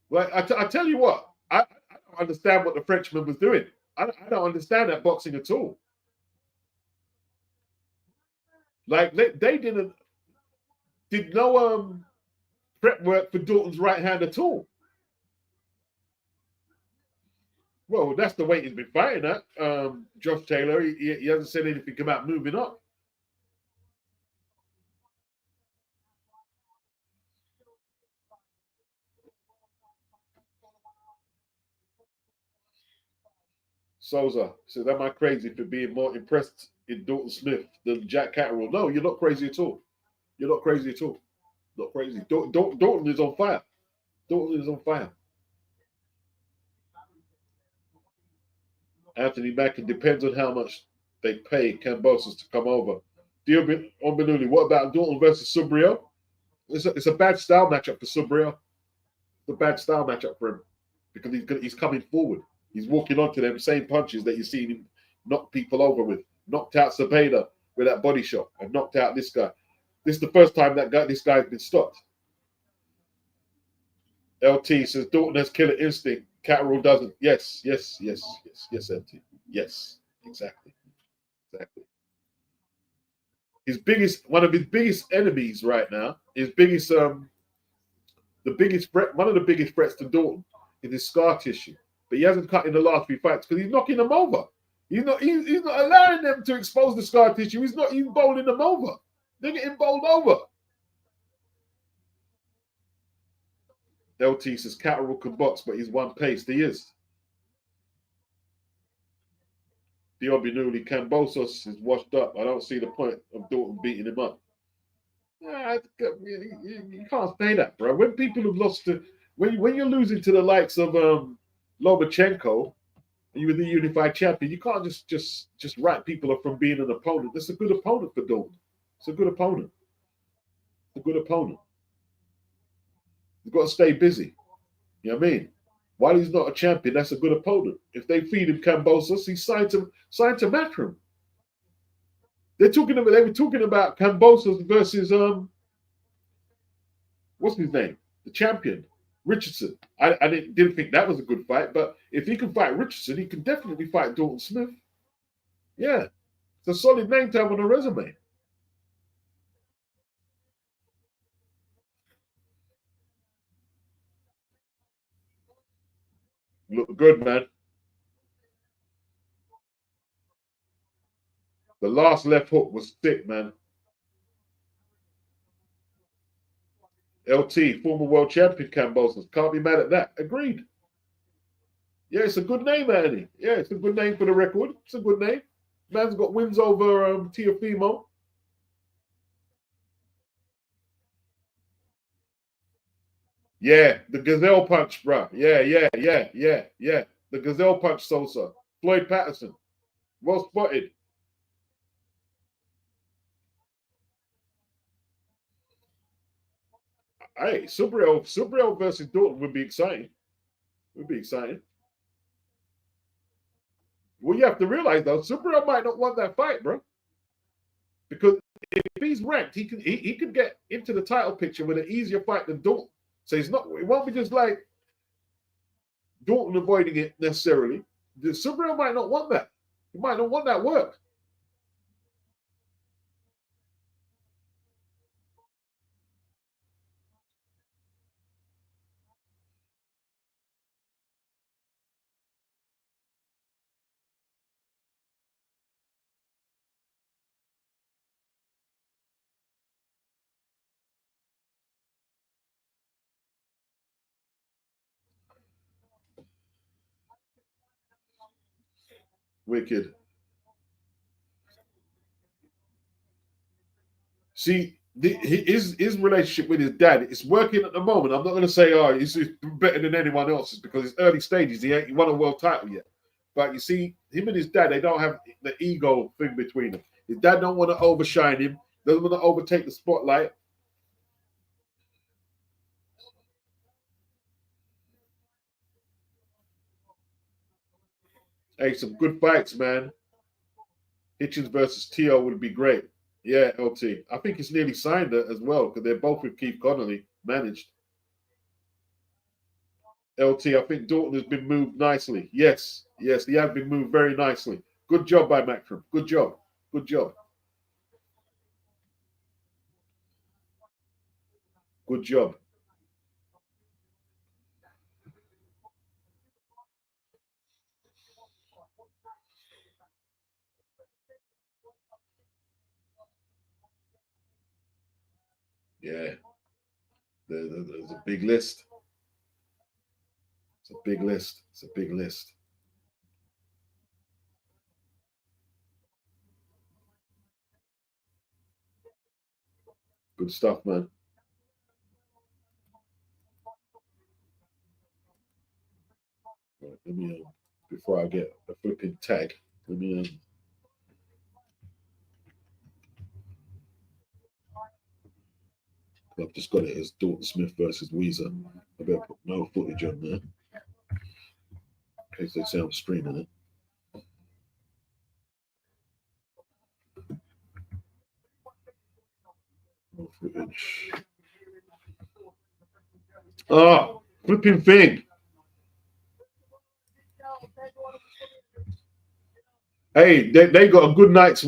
Well, I tell you what, I don't understand what the Frenchman was doing. I don't understand that boxing at all. Like they did no prep work for Dalton's right hand at all. Well, that's the way he's been fighting at. Josh Taylor, he hasn't said anything about moving up. Souza says, "Am I crazy for being more impressed in Dorton Smith than Jack Catterall?" No, you're not crazy at all. You're not crazy at all. Not crazy. Dalton is on fire. Dalton is on fire. Anthony Mackin, depends on how much they pay Kambosos to come over. Diobin Onbenuli, what about Dalton versus Subriel? It's a bad style matchup for Subriel. It's a bad style matchup for him because he's coming forward. He's walking onto them same punches that you've seen him knock people over with. Knocked out Cepeda with that body shot and knocked out this guy. This is the first time this guy's been stopped. LT says Dalton has killer instinct. Catterall doesn't. Yes, LT. Yes, exactly. One of his biggest enemies right now, one of the biggest threats to Dalton is his scar tissue. But he hasn't cut in the last few fights because he's knocking them over. He's not allowing them to expose the scar tissue. He's bowling them over. They're getting bowled over. LT says Catterall can box, but he's one paced. He is. Diobinuli Kambosos is washed up. I don't see the point of Dalton beating him up. You can't say that, bro. When people have lost to, when you're losing to the likes of Lomachenko, and you were the unified champion, you can't just write people off from being an opponent. That's a good opponent for Dalton. It's a good opponent. It's a good opponent. You've got to stay busy. You know what I mean? While he's not a champion, that's a good opponent. If they feed him Kambosos, he's signed to match him. They were talking about Kambosos versus what's his name? The champion, Richardson. I didn't think that was a good fight, but if he can fight Richardson, he can definitely fight Dorton Smith. Yeah. It's a solid name to have on a resume. Look good, man. The last left hook was thick, man. LT, former world champion Kambosos. Can't be mad at that. Agreed. Yeah, it's a good name, Annie. Yeah, it's a good name for the record. It's a good name. Man's got wins over Teofimo. Yeah, the Gazelle Punch, bro. Yeah. The Gazelle Punch, Sosa. Floyd Patterson. Well spotted. Hey, Subriel versus Dalton would be exciting. Would be exciting. Well, you have to realize though, Subriel might not want that fight, bro. Because if he's ranked, he could get into the title picture with an easier fight than Dalton. So it won't be just like Dalton avoiding it necessarily. The Subriel might not want that. He might not want that work. Wicked. See, his relationship with his dad is working at the moment. I'm not going to say, oh, he's better than anyone else's because it's early stages. He won a world title yet. But you see, him and his dad, they don't have the ego thing between them. His dad don't want to overshine him, doesn't want to overtake the spotlight. Hey, some good fights, man. Hitchens versus Tio would be great. Yeah, LT. I think it's nearly signed as well because they're both with Keith Connolly, managed. LT, I think Dalton has been moved nicely. Yes, yes, he has been moved very nicely. Good job by Macron. Good job. Good job. Good job. Yeah, there's a big list. It's a big list. It's a big list. Good stuff, man. Right, let me, before I get a flipping tag, let me, I've just got it as Dorton Smith versus Ouizza. I better put no footage on there in case they say I'm streaming it. No footage. Oh, flipping thing. Hey, they got a good night's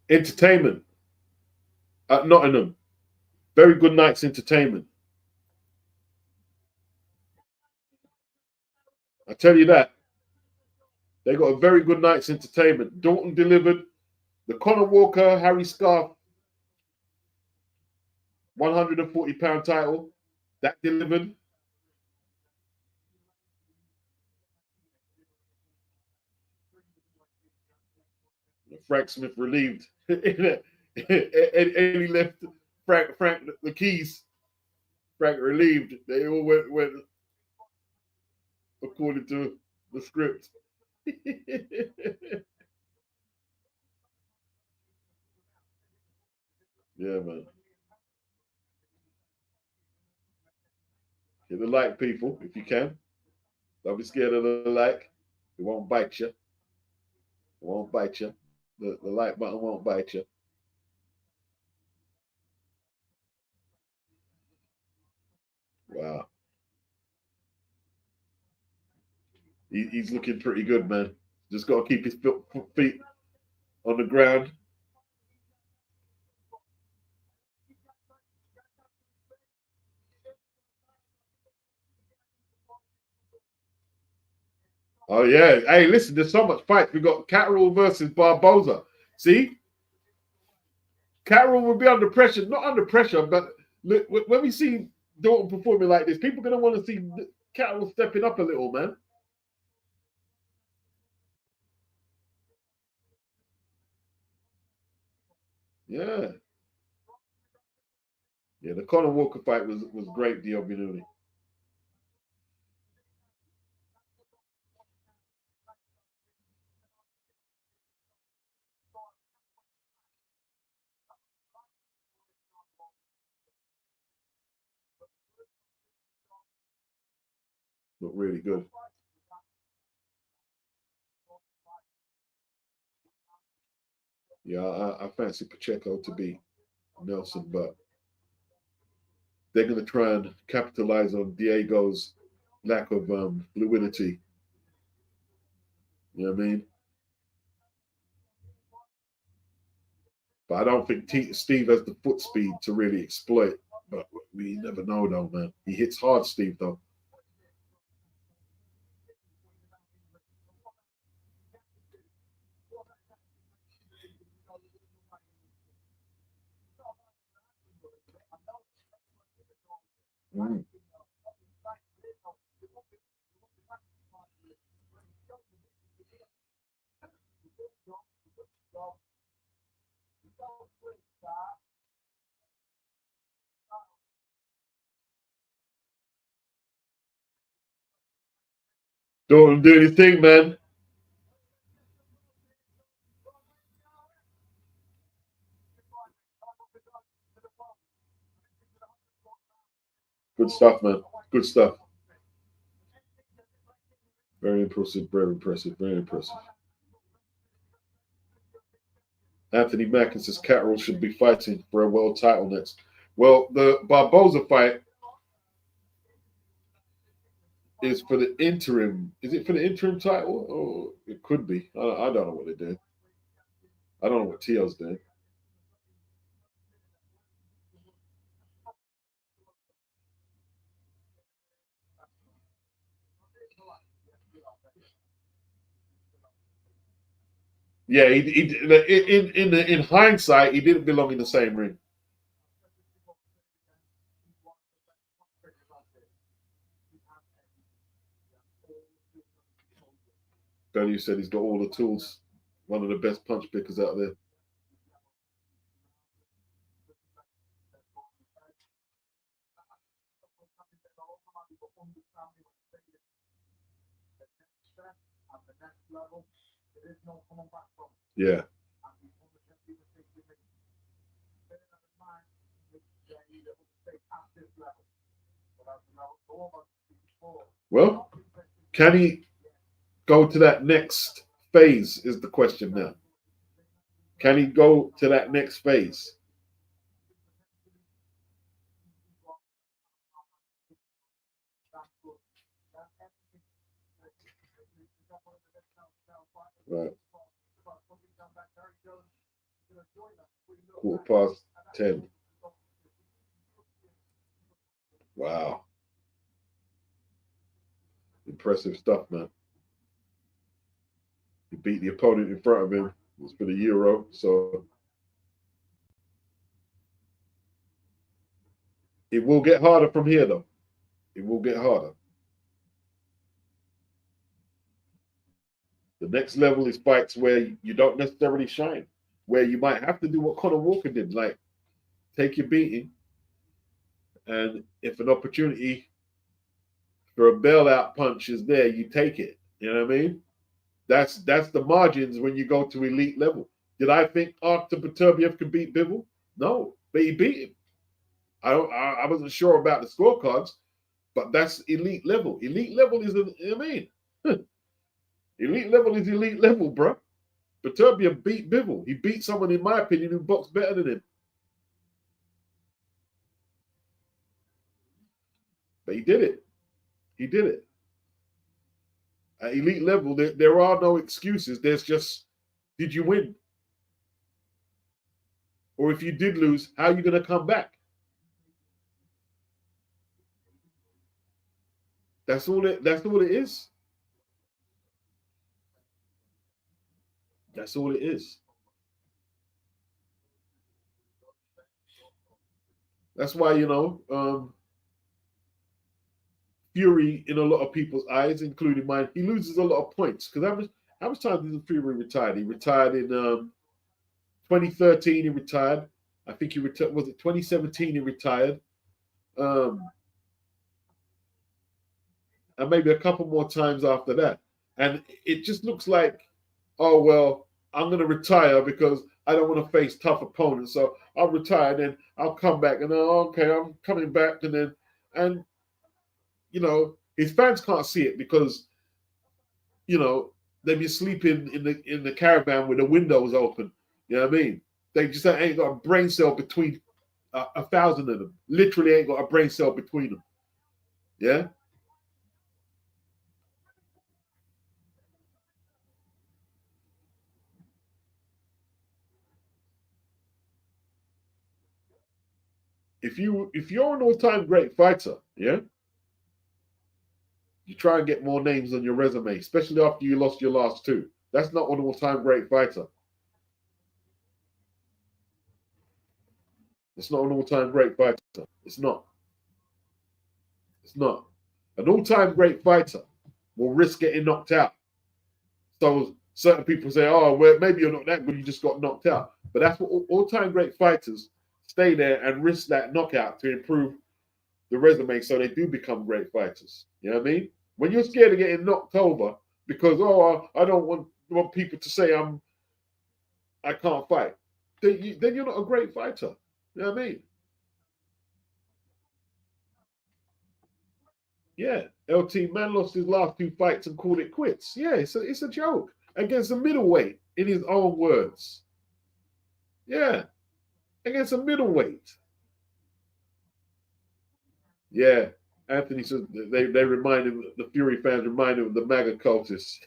entertainment at Nottingham. Very good night's entertainment. I tell you that. They got a very good night's entertainment. Dalton delivered the Conor Walker, Harry Scarf, £140 title. That delivered. Frank Smith relieved. And he left Frank the keys. Frank relieved. They all went according to the script. Yeah, man. Hit the like, people, if you can. Don't be scared of the like. It won't bite you. It won't bite you. The like button won't bite you. Wow. He's looking pretty good, man. Just got to keep his feet on the ground. Oh yeah. Hey, listen, there's so much fights. We got Catterall versus Barboza. See, Catterall will be under pressure. Not under pressure, but look, when we see Dalton performing like this, people are gonna want to see Catterall stepping up a little, man. Yeah. Yeah, the Conor Walker fight was great, Diobinuni. Looked really good. Yeah, I fancy Pacheco to be Nelson, but they're going to try and capitalize on Diego's lack of fluidity. You know what I mean? But I don't think Steve has the foot speed to really exploit. But we never know, though, man. He hits hard, Steve, though. Mm. Dorton doing his thing, man. Good stuff, man. Good stuff. Very impressive, very impressive, very impressive. Anthony Mackin says Catterall should be fighting for a world title next. Well, the Barboza fight is for the interim. Is it for the interim title? Oh, it could be. I don't know what they're doing. I don't know what Tio's doing. Yeah, in hindsight, he didn't belong in the same ring. Bellew said he's got all the tools. One of the best punch pickers out there. Yeah. Well, can he go to that next phase is the question now. Can he go to that next phase? Right. 10:15. Wow. Impressive stuff, man. He beat the opponent in front of him. It's for the Euro, so it will get harder from here, though. It will get harder. The next level is fights where you don't necessarily shine, where you might have to do what Conor Walker did, like take your beating, and if an opportunity for a bailout punch is there, you take it. You know what I mean? That's the margins when you go to elite level. Did I think Artur Beterbiev could beat Bivol? No, but he beat him. I wasn't sure about the scorecards, but that's elite level. Elite level is, elite level is elite level, bro. Beterbiev beat Bivol. He beat someone, in my opinion, who boxed better than him. But he did it. He did it. At elite level, there are no excuses. There's just, did you win? Or if you did lose, how are you going to come back? That's all it is. That's all it is. That's why, Fury, in a lot of people's eyes, including mine, he loses a lot of points. Because how much time did Fury retire? He retired in 2013. He retired. I think he retired. Was it 2017? He retired. And maybe a couple more times after that. And it just looks like, oh well, I'm going to retire because I don't want to face tough opponents. So I'll retire and then I'll come back and okay, I'm coming back and his fans can't see it because they've been sleeping in the caravan with the windows open. You know what I mean? They just ain't got a brain cell between 1,000 of them. Literally ain't got a brain cell between them. Yeah. If you're an all-time great fighter, yeah, you try and get more names on your resume, especially after you lost your last two. That's not an all-time great fighter. It's not an all-time great fighter. It's not. It's not. An all-time great fighter will risk getting knocked out. So certain people say, oh, well, maybe you're not that good, you just got knocked out. But that's what all-time great fighters stay there and risk that knockout to improve the resume so they do become great fighters. You know what I mean? When you're scared of getting knocked over because I don't want people to say I can't fight, then you're not a great fighter. You know what I mean? Yeah, LT man lost his last 2 fights and called it quits. Yeah, it's a joke against a middleweight, in his own words. Yeah, against a middleweight. Yeah, Anthony says they remind him. The Fury fans remind him of the MAGA cultists.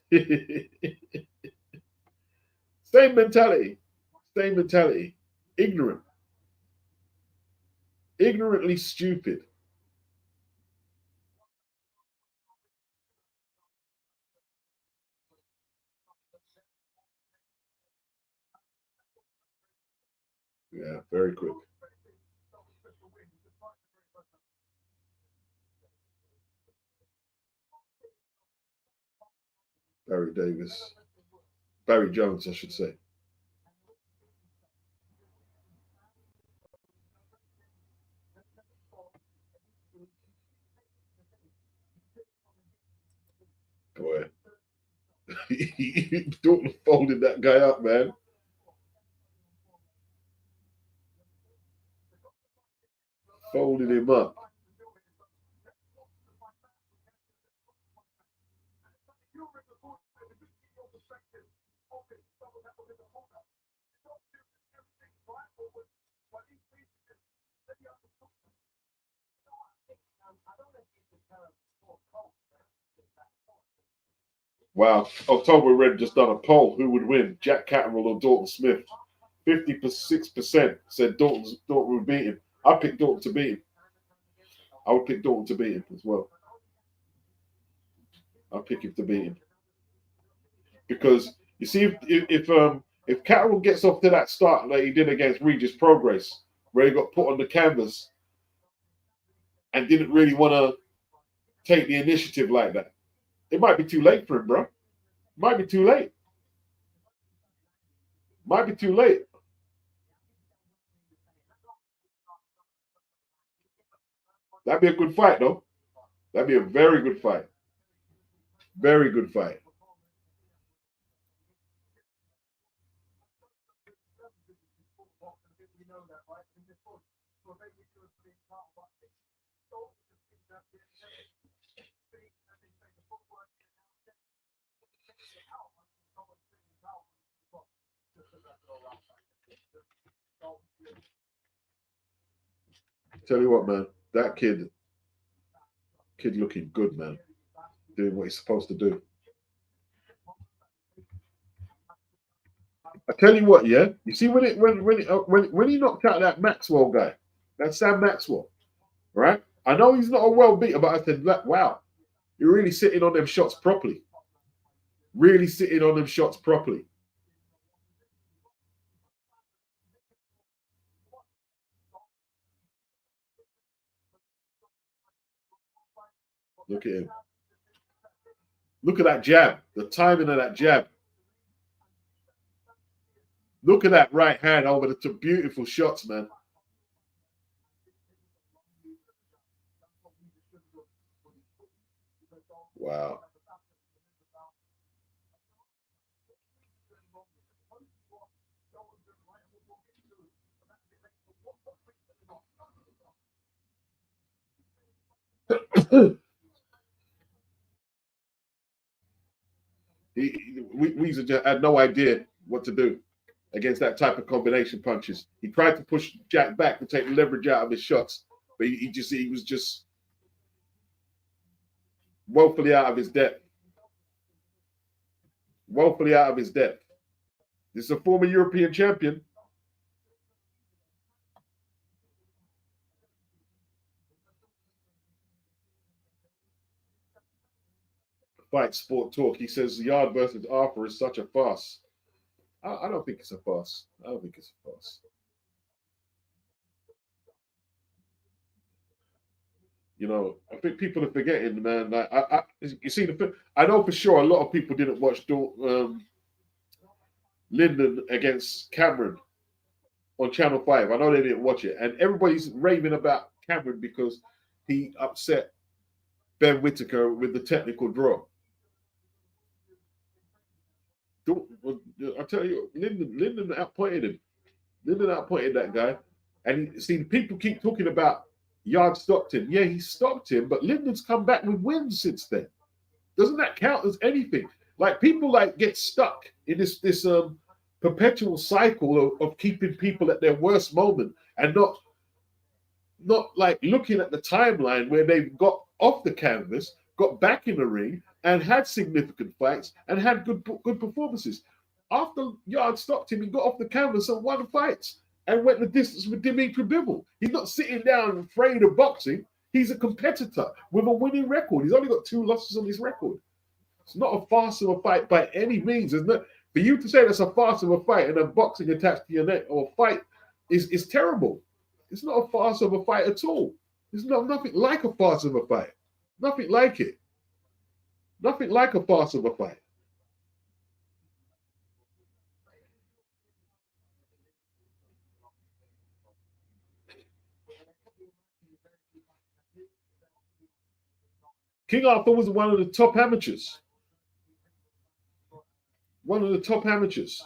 Same mentality. Same mentality. Ignorant. Ignorantly stupid. Yeah, very quick. Barry Davis. Barry Jones, I should say. Boy. Dalton folded that guy up, man. Folded him up. Wow. October Red just done a poll. Who would win, Jack Catterall or Dorton Smith? 56% said Dalton would beat him. I picked Dalton to beat him. I would pick Dalton to beat him as well. I'll pick him to beat him. Because you see, if Catterall gets off to that start like he did against Regis Progress, where he got put on the canvas and didn't really want to take the initiative like that, it might be too late for him, bro. Might be too late. Might be too late. That'd be a good fight, though. That'd be a very good fight. Very good fight. Tell you what, man, that kid looking good, man, doing what he's supposed to do. I tell you what, yeah. You see when he knocked out that Maxwell guy, that Sam Maxwell, right? I know he's not a well beater, but I said, wow, you're really sitting on them shots properly. Really sitting on them shots properly. Look at him. Look at that jab. The timing of that jab. Look at that right hand over the two beautiful shots, man. Wow. Ouizza just had no idea what to do against that type of combination punches. He tried to push Jack back to take the leverage out of his shots, but he was just woefully out of his depth. Woefully out of his depth. This is a former European champion. Fight Sport Talk. He says Yard versus Arthur is such a farce. I don't think it's a farce. I don't think it's a farce. You know, I think people are forgetting, man. Like, you see, I know for sure a lot of people didn't watch Lyndon against Cameron on Channel 5. I know they didn't watch it. And everybody's raving about Cameron because he upset Ben Whittaker with the technical draw. I tell you, Lyndon outpointed him. Lyndon outpointed that guy. And see, people keep talking about Yard stopped him. Yeah, he stopped him, but Lyndon's come back with wins since then. Doesn't that count as anything? Like people like get stuck in this perpetual cycle of keeping people at their worst moment and not like looking at the timeline where they've got off the canvas, got back in the ring, and had significant fights and had good performances. After Yard stopped him, he got off the canvas and won fights and went the distance with Dimitri Bivol. He's not sitting down afraid of boxing. He's a competitor with a winning record. He's only got 2 losses on his record. It's not a farce of a fight by any means. Isn't it? For you to say that's a farce of a fight and a boxing attached to your neck or a fight is terrible. It's not a farce of a fight at all. It's nothing like a farce of a fight. Nothing like it. Nothing like a farce of a fight. King Arthur was one of the top amateurs. One of the top amateurs.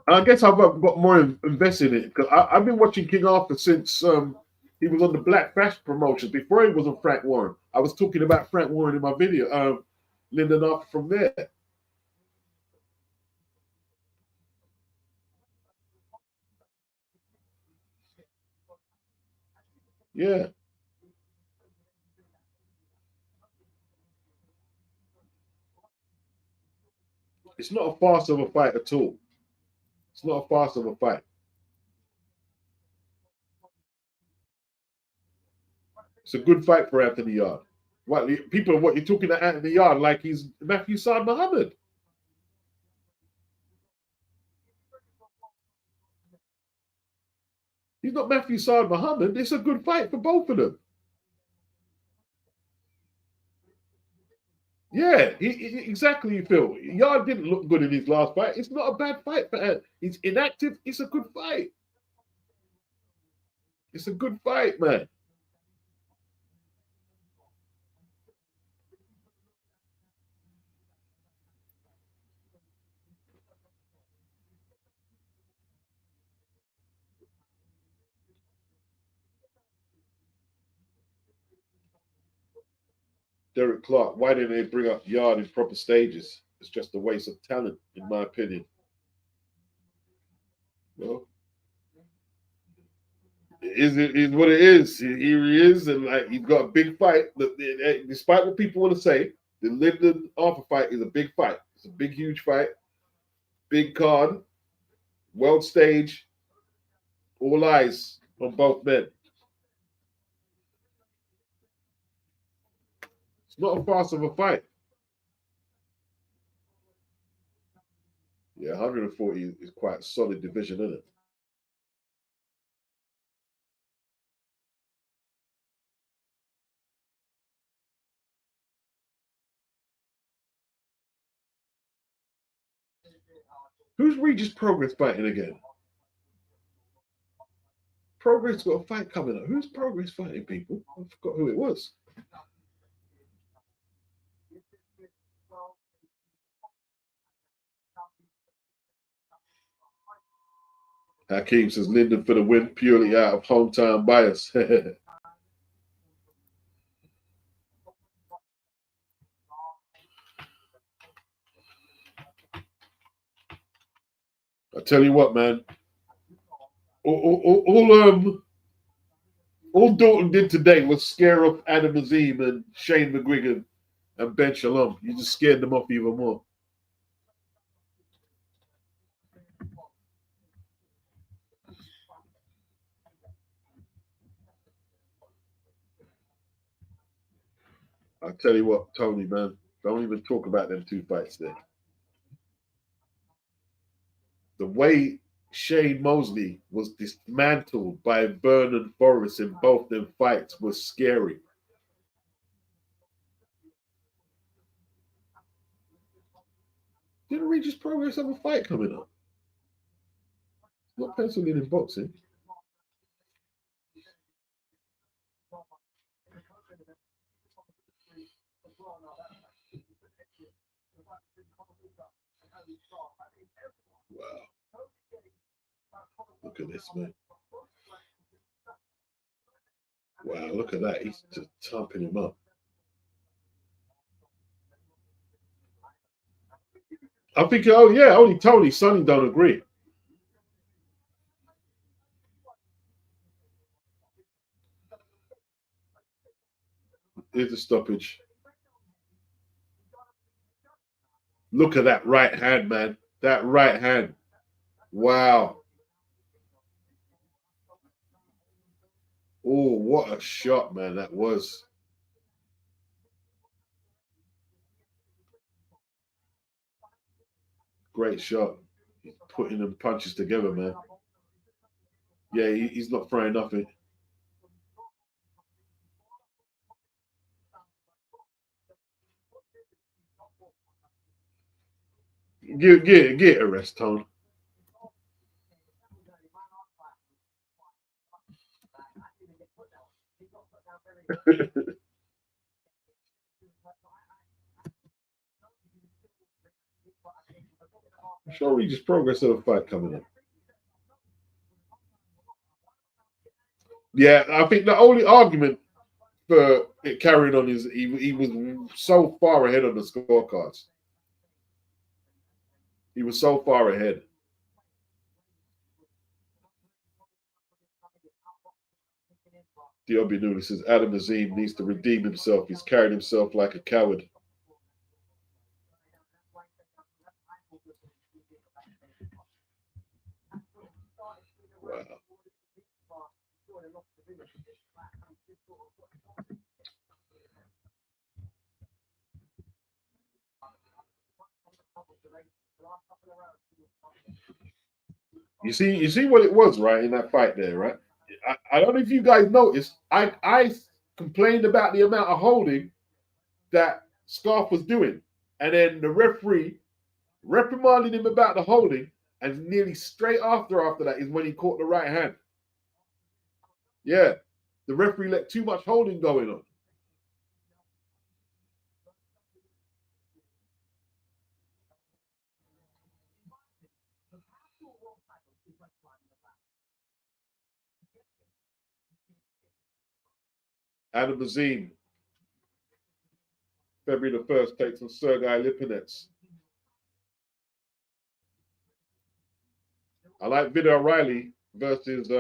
I guess I've got more invested in it because I've been watching King Arthur since he was on the Black Bash promotions. Before he was on Frank Warren, I was talking about Frank Warren in my video. Lyndon Arthur from there. Yeah. It's not a farce of a fight at all. It's not a farce of a fight. It's a good fight for Anthony Yard. What you're talking to Anthony Yard like he's Matthew Saad Muhammad. He's not Matthew Saad Muhammad. It's a good fight for both of them. Yeah, exactly. You feel Yard didn't look good in his last fight. It's not a bad fight for Ant. He's inactive. It's a good fight. It's a good fight, man. Derek Clark, why didn't they bring up Yard in proper stages? It's just a waste of talent, in my opinion. Well, it is what it is. Here he is, and like he's got a big fight. Despite what people want to say, the Lyndon Arthur fight is a big fight. It's a big, huge fight. Big card, world stage, all eyes on both men. It's not a farce of a fight. Yeah, 140 is quite a solid division, isn't it? Who's Regis Progress fighting again? Progress got a fight coming up. Who's Progress fighting, people? I forgot who it was. Hakeem says Lyndon for the win purely out of hometown bias. I tell you what, man. All Dalton did today was scare off Adam Azim and Shane McGuigan and Ben Shalom. You just scared them off even more. I tell you what, Tony, man, don't even talk about them 2 fights there. The way Shane Mosley was dismantled by Vernon Forrest in both them fights was scary. Didn't we just progress of a fight coming up? Not penciled in boxing. Wow. Look at this, man. Wow, look at that. He's just thumping him up. I think, oh yeah, only Tony, Sonny don't agree. Here's the stoppage. Look at that right hand, man. That right hand. Wow. Oh, what a shot, man, that was. Great shot. He's putting them punches together, man. Yeah, he's not throwing nothing. Get a rest, Tone. Show Regis progress of the fight coming up. Yeah, I think the only argument for it carrying on is he was so far ahead on the scorecards. He was so far ahead. Diobi Newley says Adam Azim needs to redeem himself. He's carried himself like a coward. Wow. You see what it was, right, in that fight there, right? I don't know if you guys noticed. I complained about the amount of holding that Scarf was doing, and then the referee reprimanded him about the holding, and nearly straight after that is when he caught the right hand. Yeah, the referee let too much holding going on. Adam Azim, February the 1st, takes on Sergei Lipinets. I like Vida O'Reilly versus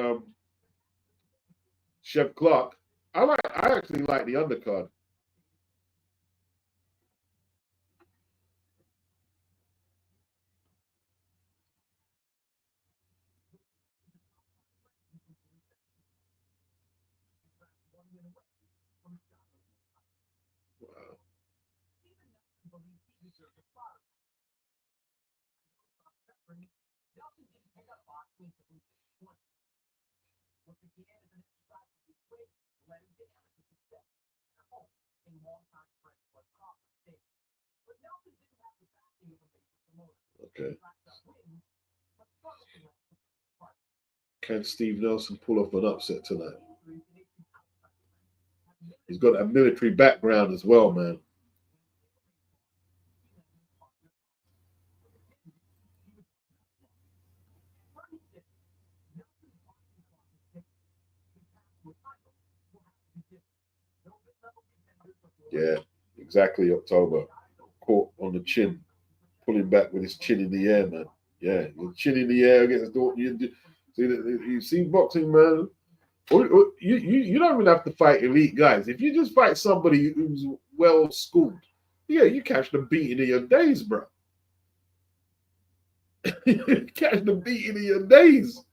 Chef Clark. I actually like the undercard. Wow. Okay. Can Steve Nelson pull off an upset tonight? He's got a military background as well, man. Yeah, exactly. October. Caught on the chin, pulling back with his chin in the air, man. Yeah, your chin in the air against Dorton. You see boxing, man. You don't even have to fight elite guys. If you just fight somebody who's well schooled, yeah, you catch the beating of your days, bro. Catch the beating of your days.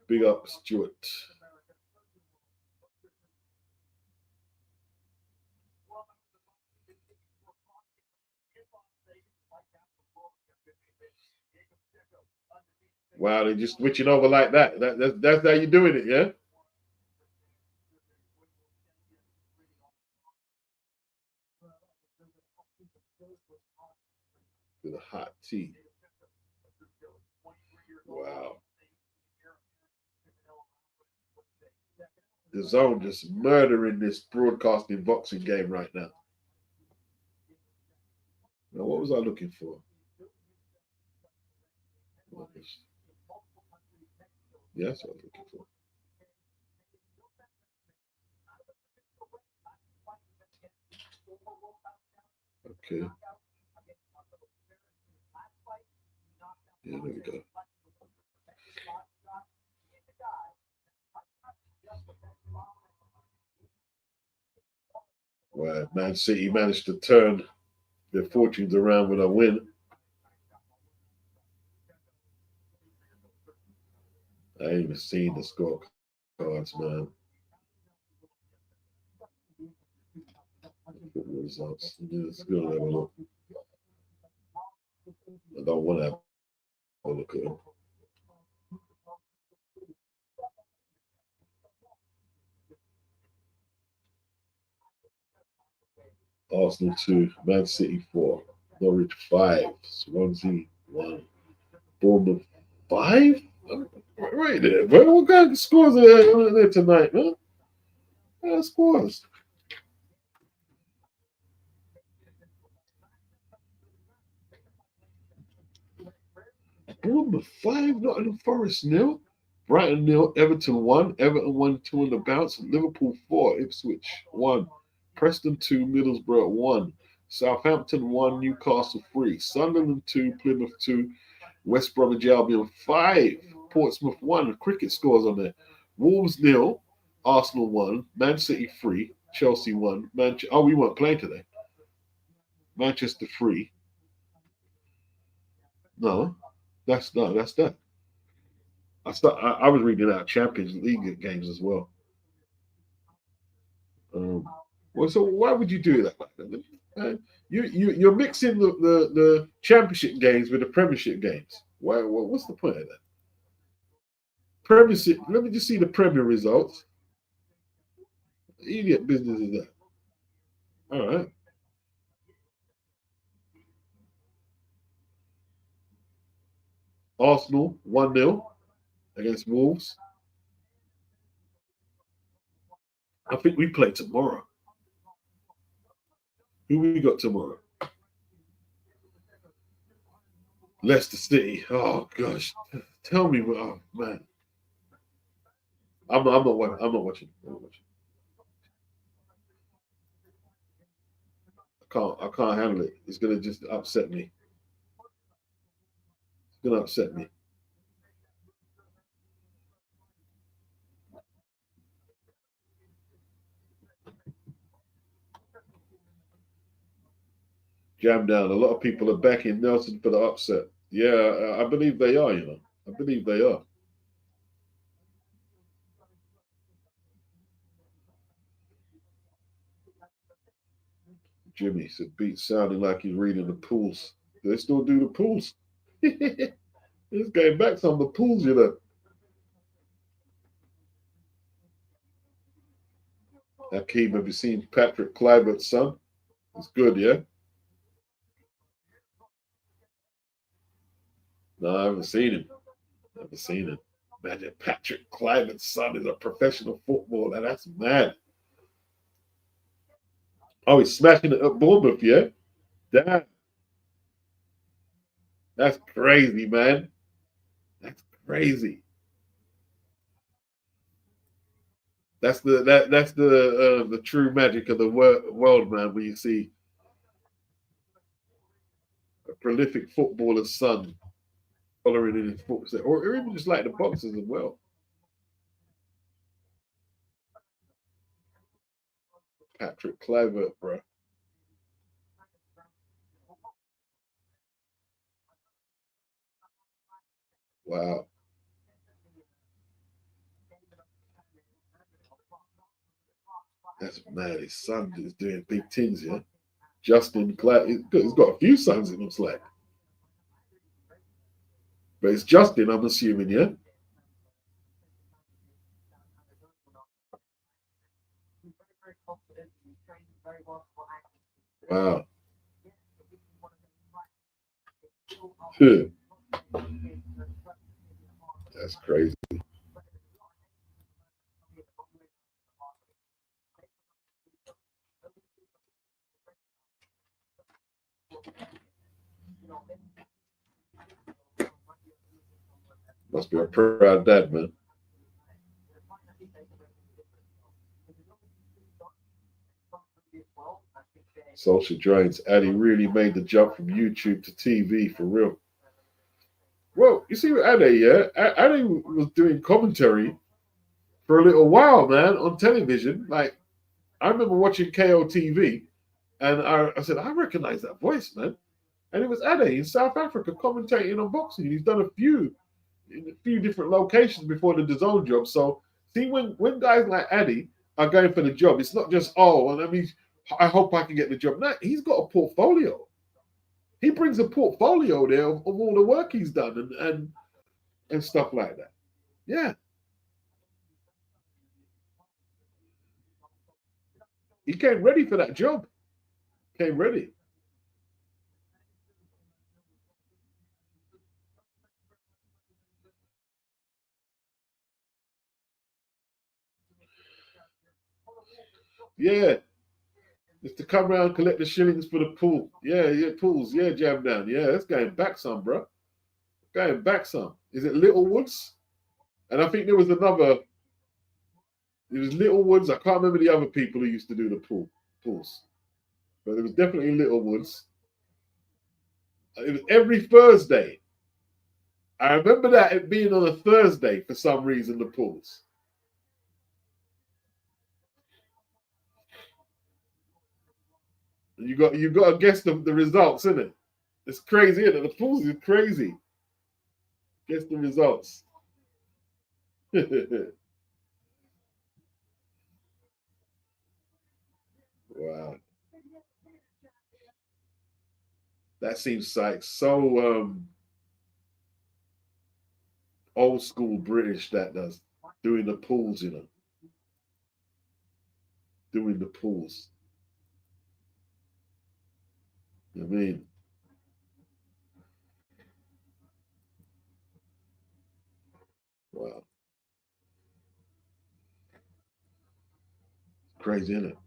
Big up, Stuart. Wow, they're just switching over like that. That's how you're doing it, yeah? with a hot tea. Wow. The Zone just murdering this broadcasting boxing game right now. Now, what was I looking for? Yes, I was looking for. Okay. Yeah, there we go. Well, Man City managed to turn their fortunes around with a win. I ain't even seen the scorecards, man. Football results. Let's go and have a look. I don't want to have a look at them. Arsenal 2, Man City 4, Norwich 5, Swansea 1, Bournemouth 5? Right there, bro. What kind of scores are there tonight, man? Scores. Bournemouth 5, Nottingham Forest 0, Brighton 0, Everton 1, Everton 1, 2 on the bounce, Liverpool 4, Ipswich 1, Preston 2, Middlesbrough 1, Southampton 1, Newcastle 3, Sunderland 2, Plymouth 2, West Bromwich Albion 5, Portsmouth 1. Cricket scores on there. Wolves 0, Arsenal 1, Man City 3, Chelsea 1. We weren't playing today. Manchester 3. No, that's that. I was reading out Champions League games as well. Well, so why would you do that? You're mixing the Championship games with the Premiership games. What's the point of that? Premiership. Let me just see the Premier results. Idiot business is that? All right. Arsenal 1-0 against Wolves. I think we play tomorrow. Who we got tomorrow? Leicester City. Oh gosh, tell me. Oh man, I'm not watching. I'm not watching. I can't handle it. It's gonna just upset me. It's gonna upset me. Jam down. A lot of people are backing Nelson for the upset. Yeah, I believe they are. I believe they are. Jimmy said, "Beat sounding like he's reading the pools. Do they still do the pools? He's getting back some of the pools. Hakeem, have you seen Patrick Kluivert's son? It's good, yeah? No, I haven't seen him. Never seen him. Imagine Patrick Kluivert's son is a professional footballer. That's mad. Oh, he's smashing it at Bournemouth, yeah? Damn, that's crazy, man. That's crazy. That's the true magic of the world, man. When you see a prolific footballer's son following in his footsteps, or even just like the boxers as well. Patrick Kluivert, bro. Wow, that's mad. His son is doing big things, yeah. Justin Clark, he's got a few sons. It looks like, but it's Justin. I'm assuming, yeah. Wow. That's crazy. Must be a proud dad, man. Social drains. Addy really made the jump from YouTube to TV for real. Well, you see, Addy, yeah, Addy was doing commentary for a little while, man, on television. Like, I remember watching KOTV, and I said, I recognize that voice, man. And it was Addy in South Africa commentating on boxing. He's done a few in a few different locations before the DAZN job. So, see, when guys like Addy are going for the job, it's not just, oh, well, I hope I can get the job. No, he's got a portfolio. He brings a portfolio there of all the work he's done and stuff like that. Yeah. He came ready for that job. Came ready. Yeah. It's to come around, collect the shillings for the pool. Yeah, yeah, pools. Yeah, jam down. Yeah, that's going back some, bro. Going back some. Is it Little Woods? And I think there was another. It was Little Woods. I can't remember the other people who used to do the pools. But it was definitely Little Woods. It was every Thursday. I remember that it being on a Thursday for some reason, the pools. You got to guess the results, isn't it? It's crazy, isn't it? The pools is crazy. Guess the results. Wow. That seems like so old school British, that does. Doing the pools, you know. Doing the pools. I mean, wow. Crazy, isn't it?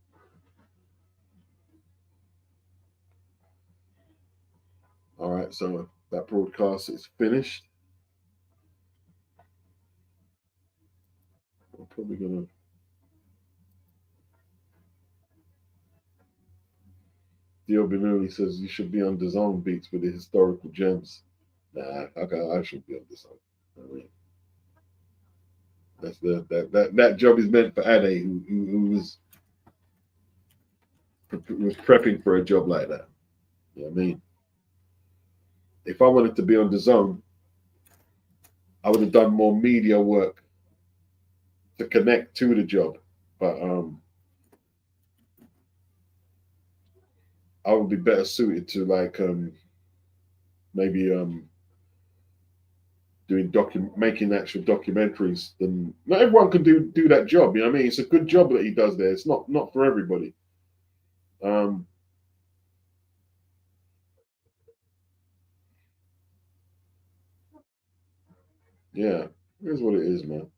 All right, so that broadcast is finished. I'm probably gonna. Dio Benuli says you should be on the zone beats with the historical gems. Nah, I should be on the zone. I mean, that's that job is meant for Ade, who was prepping for a job like that. You know what I mean? If I wanted to be on the zone, I would have done more media work to connect to the job. But I would be better suited to like maybe making actual documentaries than not everyone can do that job. You know what I mean? It's a good job that he does there. It's not for everybody. Um, yeah, here's what it is, man.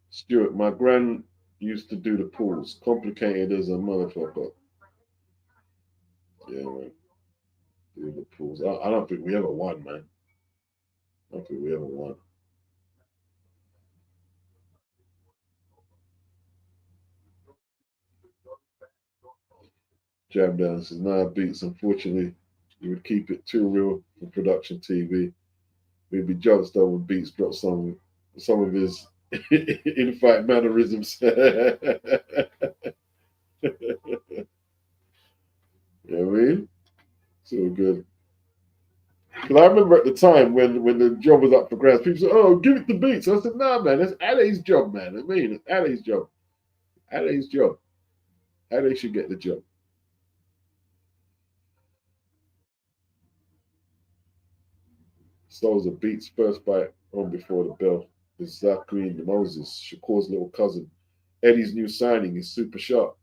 Stuart, my gran used to do the pools, complicated as a motherfucker. Yeah, man, do the pools. I don't think we ever won, man. I don't think we ever won. Jam down says, nah, beats. Unfortunately, you would keep it too real for production TV. We'd be jealous though when Beats dropped some of his in-fight mannerisms. You know what I mean? So good. Because I remember at the time when the job was up for grabs, people said, "Oh, give it to Beats." I said, "Nah, man, that's Ade's job, man. I mean, it's Ade's job. Ade's job. Ade should get the job." Slows a Beats first bite on before the bell. Is Zach Green Moses, Shakur's little cousin. Eddie's new signing is super sharp.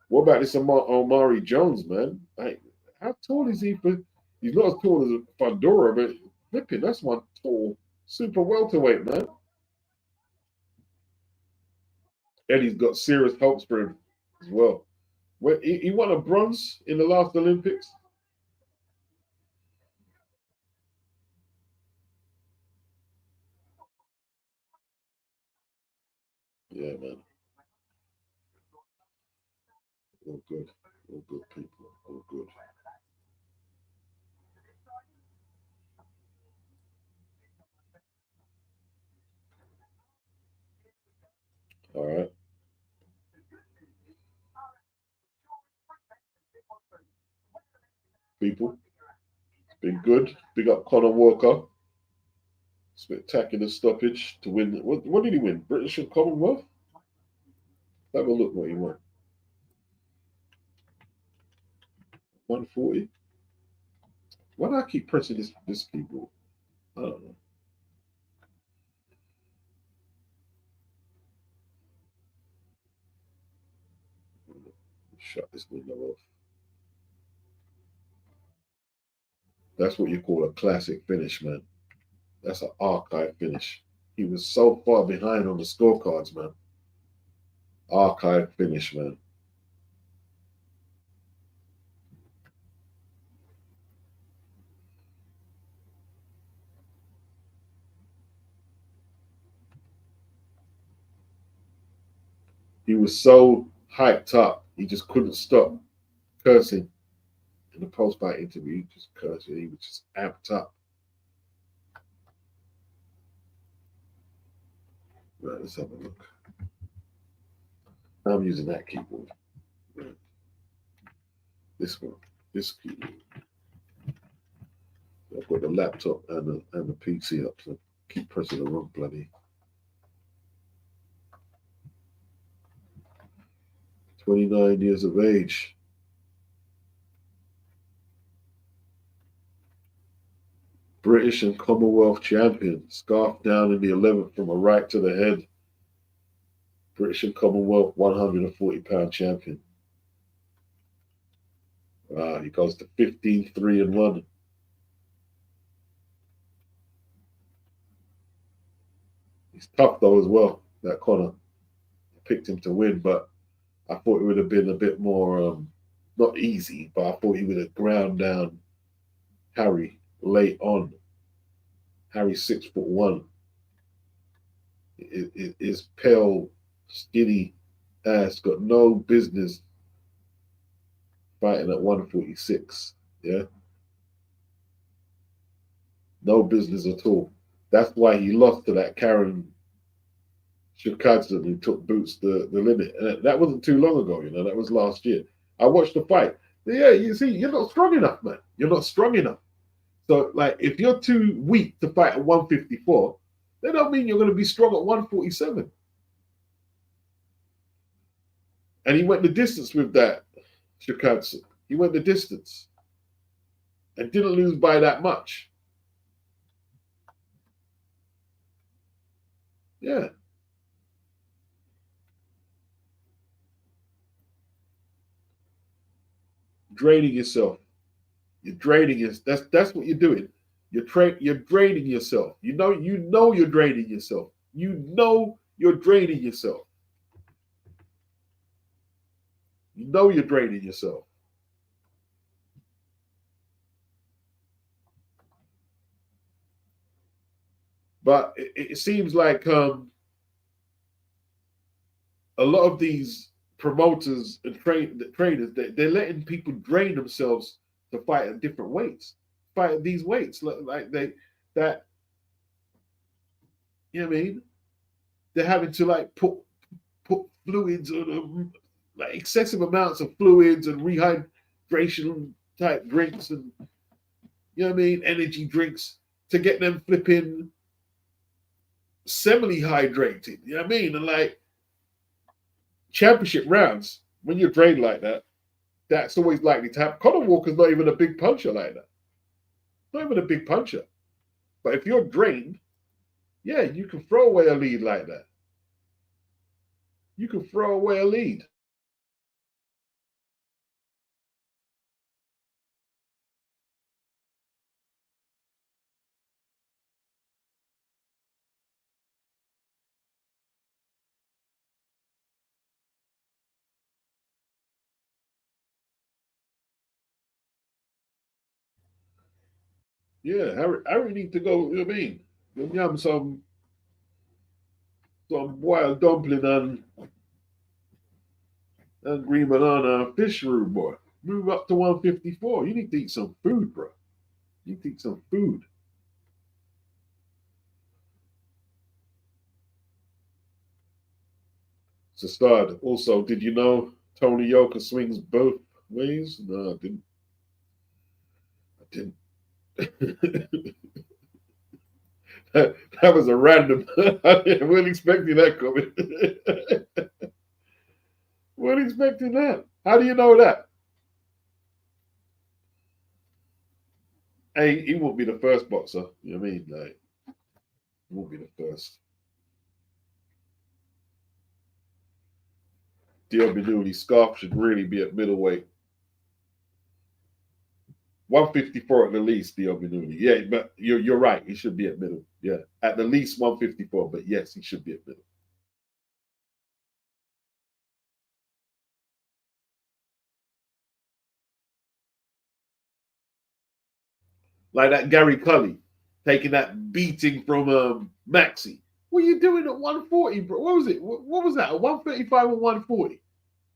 What about this Omari Jones, man? Like, how tall is he? He's not as tall as Fandora, but Flipping, that's one tall, super welterweight, man. And he's got serious hopes for him as well. He won a bronze in the last Olympics. Yeah, man. All good. All good people. All good. All right, people. It's been good. Big up Conor Walker. Spectacular stoppage to win. What did he win? British and Commonwealth? Have a look what he won. 140. Why do I keep pressing this keyboard? I don't know. Shut this window off. That's what you call a classic finish, man. That's an archive finish. He was so far behind on the scorecards, man. Archive finish, man. He was so hyped up, he just couldn't stop cursing in the post-fight interview. He just cursed. He was just amped up. Right, let's have a look. I'm using that keyboard. Right. This one. This keyboard. I've got the laptop and the PC up, so I keep pressing the wrong bloody. 29 years of age. British and Commonwealth champion. Scarf down in the 11th from a right to the head. British and Commonwealth 140-pound champion. He goes to 15-3-1. He's tough though as well, that Conor. Picked him to win, but I thought it would have been a bit more, not easy, but I thought he would have ground down Harry late on. Harry's 6'1". His pale, skinny ass got no business fighting at 146. Yeah, no business at all. That's why he lost to that Karen Shukadson who took boots the limit. And that wasn't too long ago, that was last year. I watched the fight. Yeah, you see, you're not strong enough, man. You're not strong enough. So, like, if you're too weak to fight at 154, that don't mean you're going to be strong at 147. And he went the distance with that, Shukadson. He went the distance and didn't lose by that much. Yeah. Draining yourself. You're draining yourself. That's what you're doing. You're draining yourself. You know you're draining yourself. You know you're draining yourself. You know you're draining yourself. But it seems like a lot of these promoters and trainers, they're letting people drain themselves to fight at different weights, fight at these weights. Like that, you know what I mean? They're having to like put fluids on them, like excessive amounts of fluids and rehydration type drinks and you know what I mean, energy drinks to get them flipping semi-hydrated. You know what I mean? And like championship rounds, when you're drained like that, that's always likely to happen. Conor Walker's not even a big puncher like that. Not even a big puncher. But if you're drained, yeah, you can throw away a lead like that. You can throw away a lead. Yeah, Harry need to go. You know what I mean, yum some wild dumpling and green banana fish roux, boy. Move up to 154. You need to eat some food, bro. You need to eat some food. To start, also, did you know Tony Yoka swings both ways? No, I didn't. That was a random. I wasn't expecting that coming. Wasn't expecting that. How do you know that? Hey, he won't be the first boxer. You know what I mean? Like, he won't be the first. Diobinuli Scarf should really be at middleweight. 154 at the least, Diobinuli. Yeah, but you're right. He should be at middle. Yeah, at the least 154. But yes, he should be at middle. Like that Gary Cully taking that beating from Maxi. What are you doing at 140, bro? What was it? What was that? 135 and 140?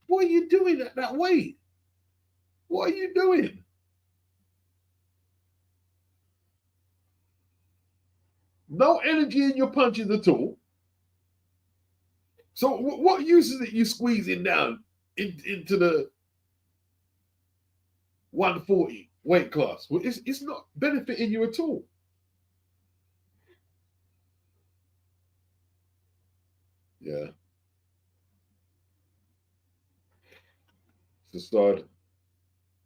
What are you doing at that weight? What are you doing? No energy in your punches at all. So what use is it you squeezing down into the 140 weight class? Well, it's not benefiting you at all. Yeah. To start,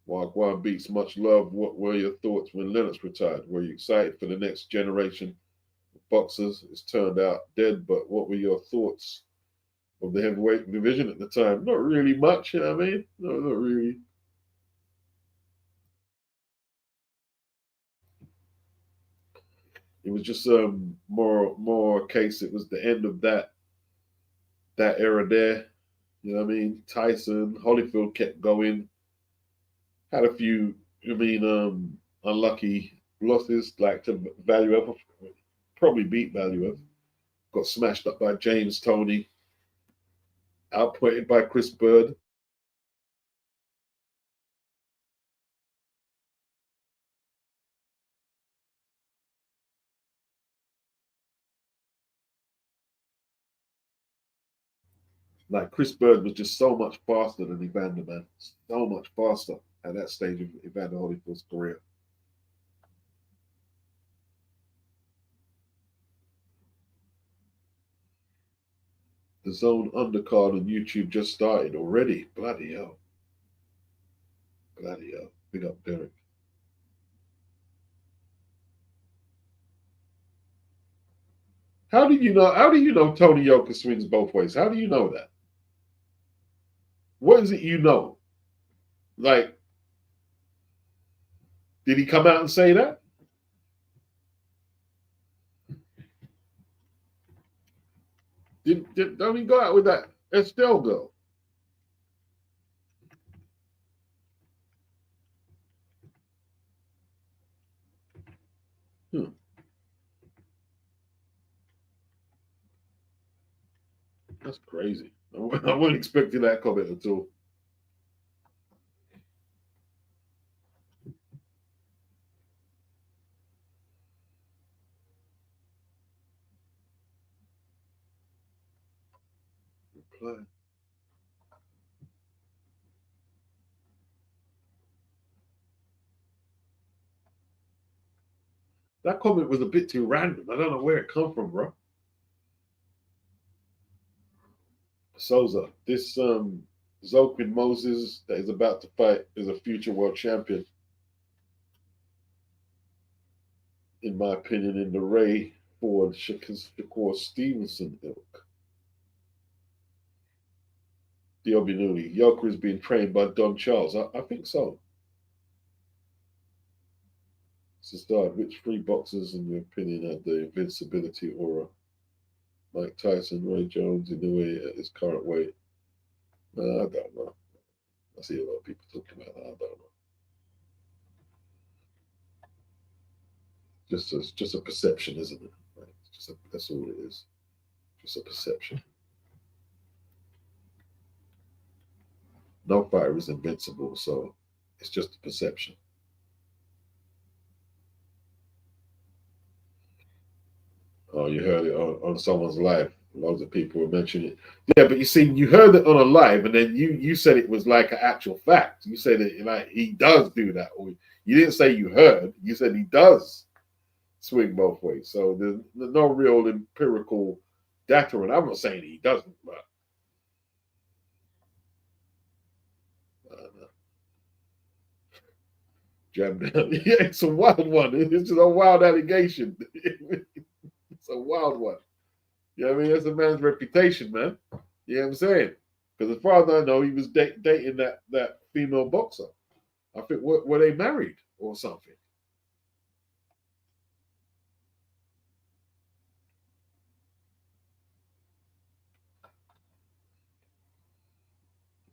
Wagwan beats much love. What were your thoughts when Lennox retired? Were you excited for the next generation of boxers? It's turned out dead, but what were your thoughts of the heavyweight division at the time? Not really much, you know what I mean? No, not really. It was just more a case. It was the end of that era there. You know what I mean? Tyson, Holyfield kept going. Had a few, I mean, unlucky losses, like to Value. Probably beat Value. Got smashed up by James Toney, outpointed by Chris Bird. Like Chris Bird was just so much faster than Evander, man. So much faster at that stage of Evander Holyfield's career. The Zone undercard on YouTube just started already. Bloody hell. Bloody hell. Big up Derek. How do you know Tony Yoka swings both ways? How do you know that? What is it you know? Like, did he come out and say that? Don't he go out with that Estelle girl? Hmm, that's crazy. I wasn't expecting that comment at all. Reply. That comment was a bit too random. I don't know where it come from, bro. Souza, this Zokin Moses that is about to fight is a future world champion, in my opinion, in the Ray Ford Shakur Stevenson ilk. Diobinuni. Yoka is being trained by Don Charles. I think so. To start, which three boxers, in your opinion, have the invincibility aura? Mike Tyson, Roy Jones, Inoue at his current weight? I don't know. I see a lot of people talking about that. I don't know. Just a perception, isn't it? Right? That's all it is. Just a perception. No fighter is invincible, so it's just a perception. Oh, you heard it on someone's live. Loads of people were mentioning it. Yeah, but you see, you heard it on a live, and then you said it was like an actual fact. You said it like he does do that, or you didn't say you heard. You said he does swing both ways. So there's no real empirical data, and I'm not saying he doesn't, but jam down. Yeah, it's a wild one. It's just a wild allegation. It's a wild one. You know what I mean? That's a man's reputation, man. You know what I'm saying? Because as far as I know, he was dating that female boxer. I think were they married or something?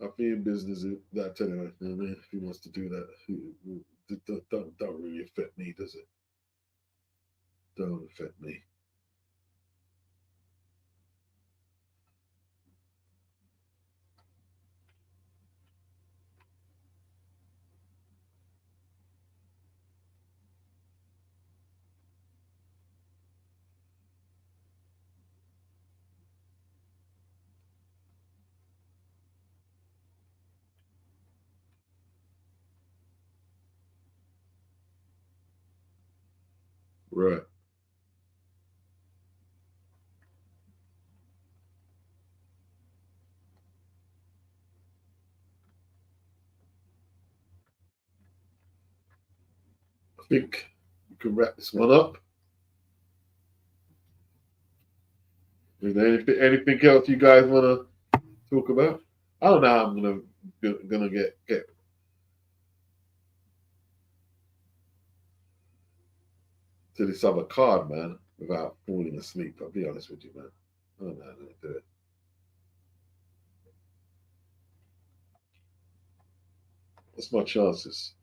I feel in business that anyway. You know what I mean? If he wants to do that, it don't really affect me, does it? Don't affect me. Right. I think we can wrap this one up. Is there anything else you guys want to talk about? I don't know how I'm gonna get to this other card, man, without falling asleep. I'll be honest with you, man. I don't know how to do it. What's my chances?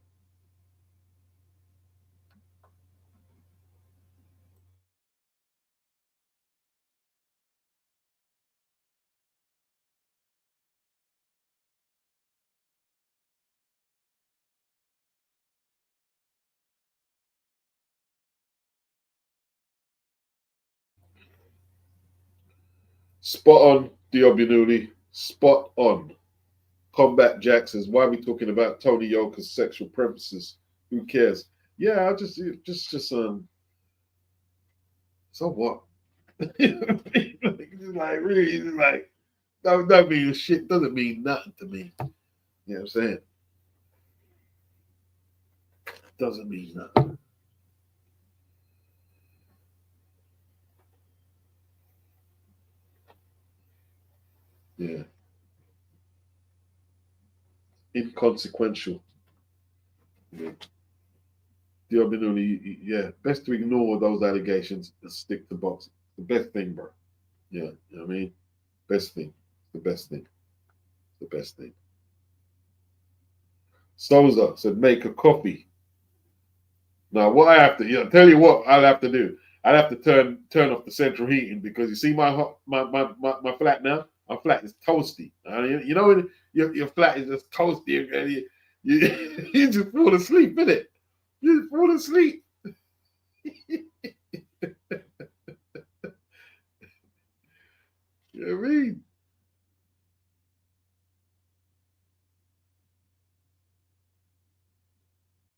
Spot on, Diobinuli. Spot on. Combat Jack says, why are we talking about Tony Yoka's sexual preferences? Who cares? Yeah, I just so what? It's like really, it's like that means shit doesn't mean nothing to me. You know what I'm saying? Doesn't mean nothing. Yeah. Inconsequential. Yeah. Diobinuli, yeah. Best to ignore those allegations and stick to boxing. The best thing, bro. Yeah. You know what I mean? Best thing. The best thing. The best thing. Souza said, make a coffee. Now, what I have to, tell you what I'll have to do. I'll have to turn off the central heating because you see my flat now. My flat is toasty. You know when your flat is just toasty and you just fall asleep, innit? You just fall asleep. You know what I mean?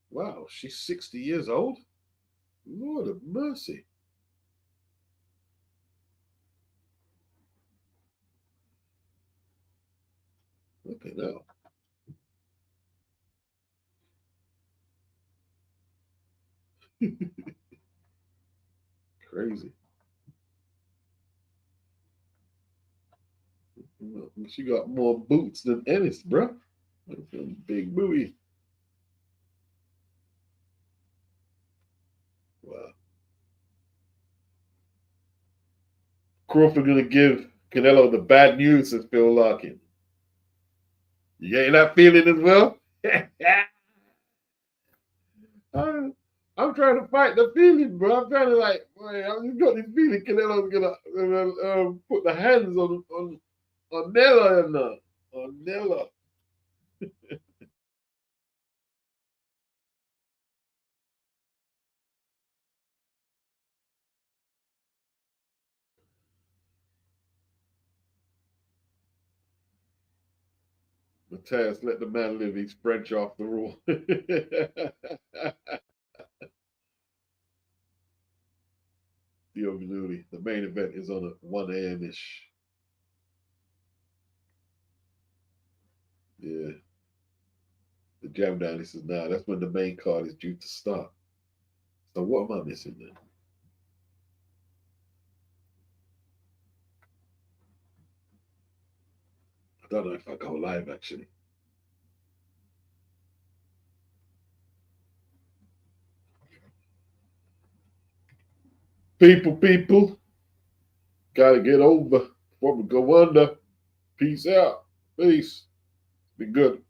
Wow, she's 60 years old. Lord of mercy. Okay, now. Crazy. She got more boots than Ennis, bro. Big booty. Wow. Crawford gonna give Canelo the bad news, says Phil Larkin. You getting that feeling as well? I'm trying to fight the feeling, bro. I'm trying to like, boy, I've just got this feeling Canelo's gonna put the hands on Nella and on Nella. Matthias, let the man live. He's French after all. The main event is on at 1 a.m. ish. Yeah. The jam down, he says, nah, that's when the main card is due to start. So what am I missing then? I don't know if I go live actually. People, gotta get over before we go under. Peace out. Peace. Be good.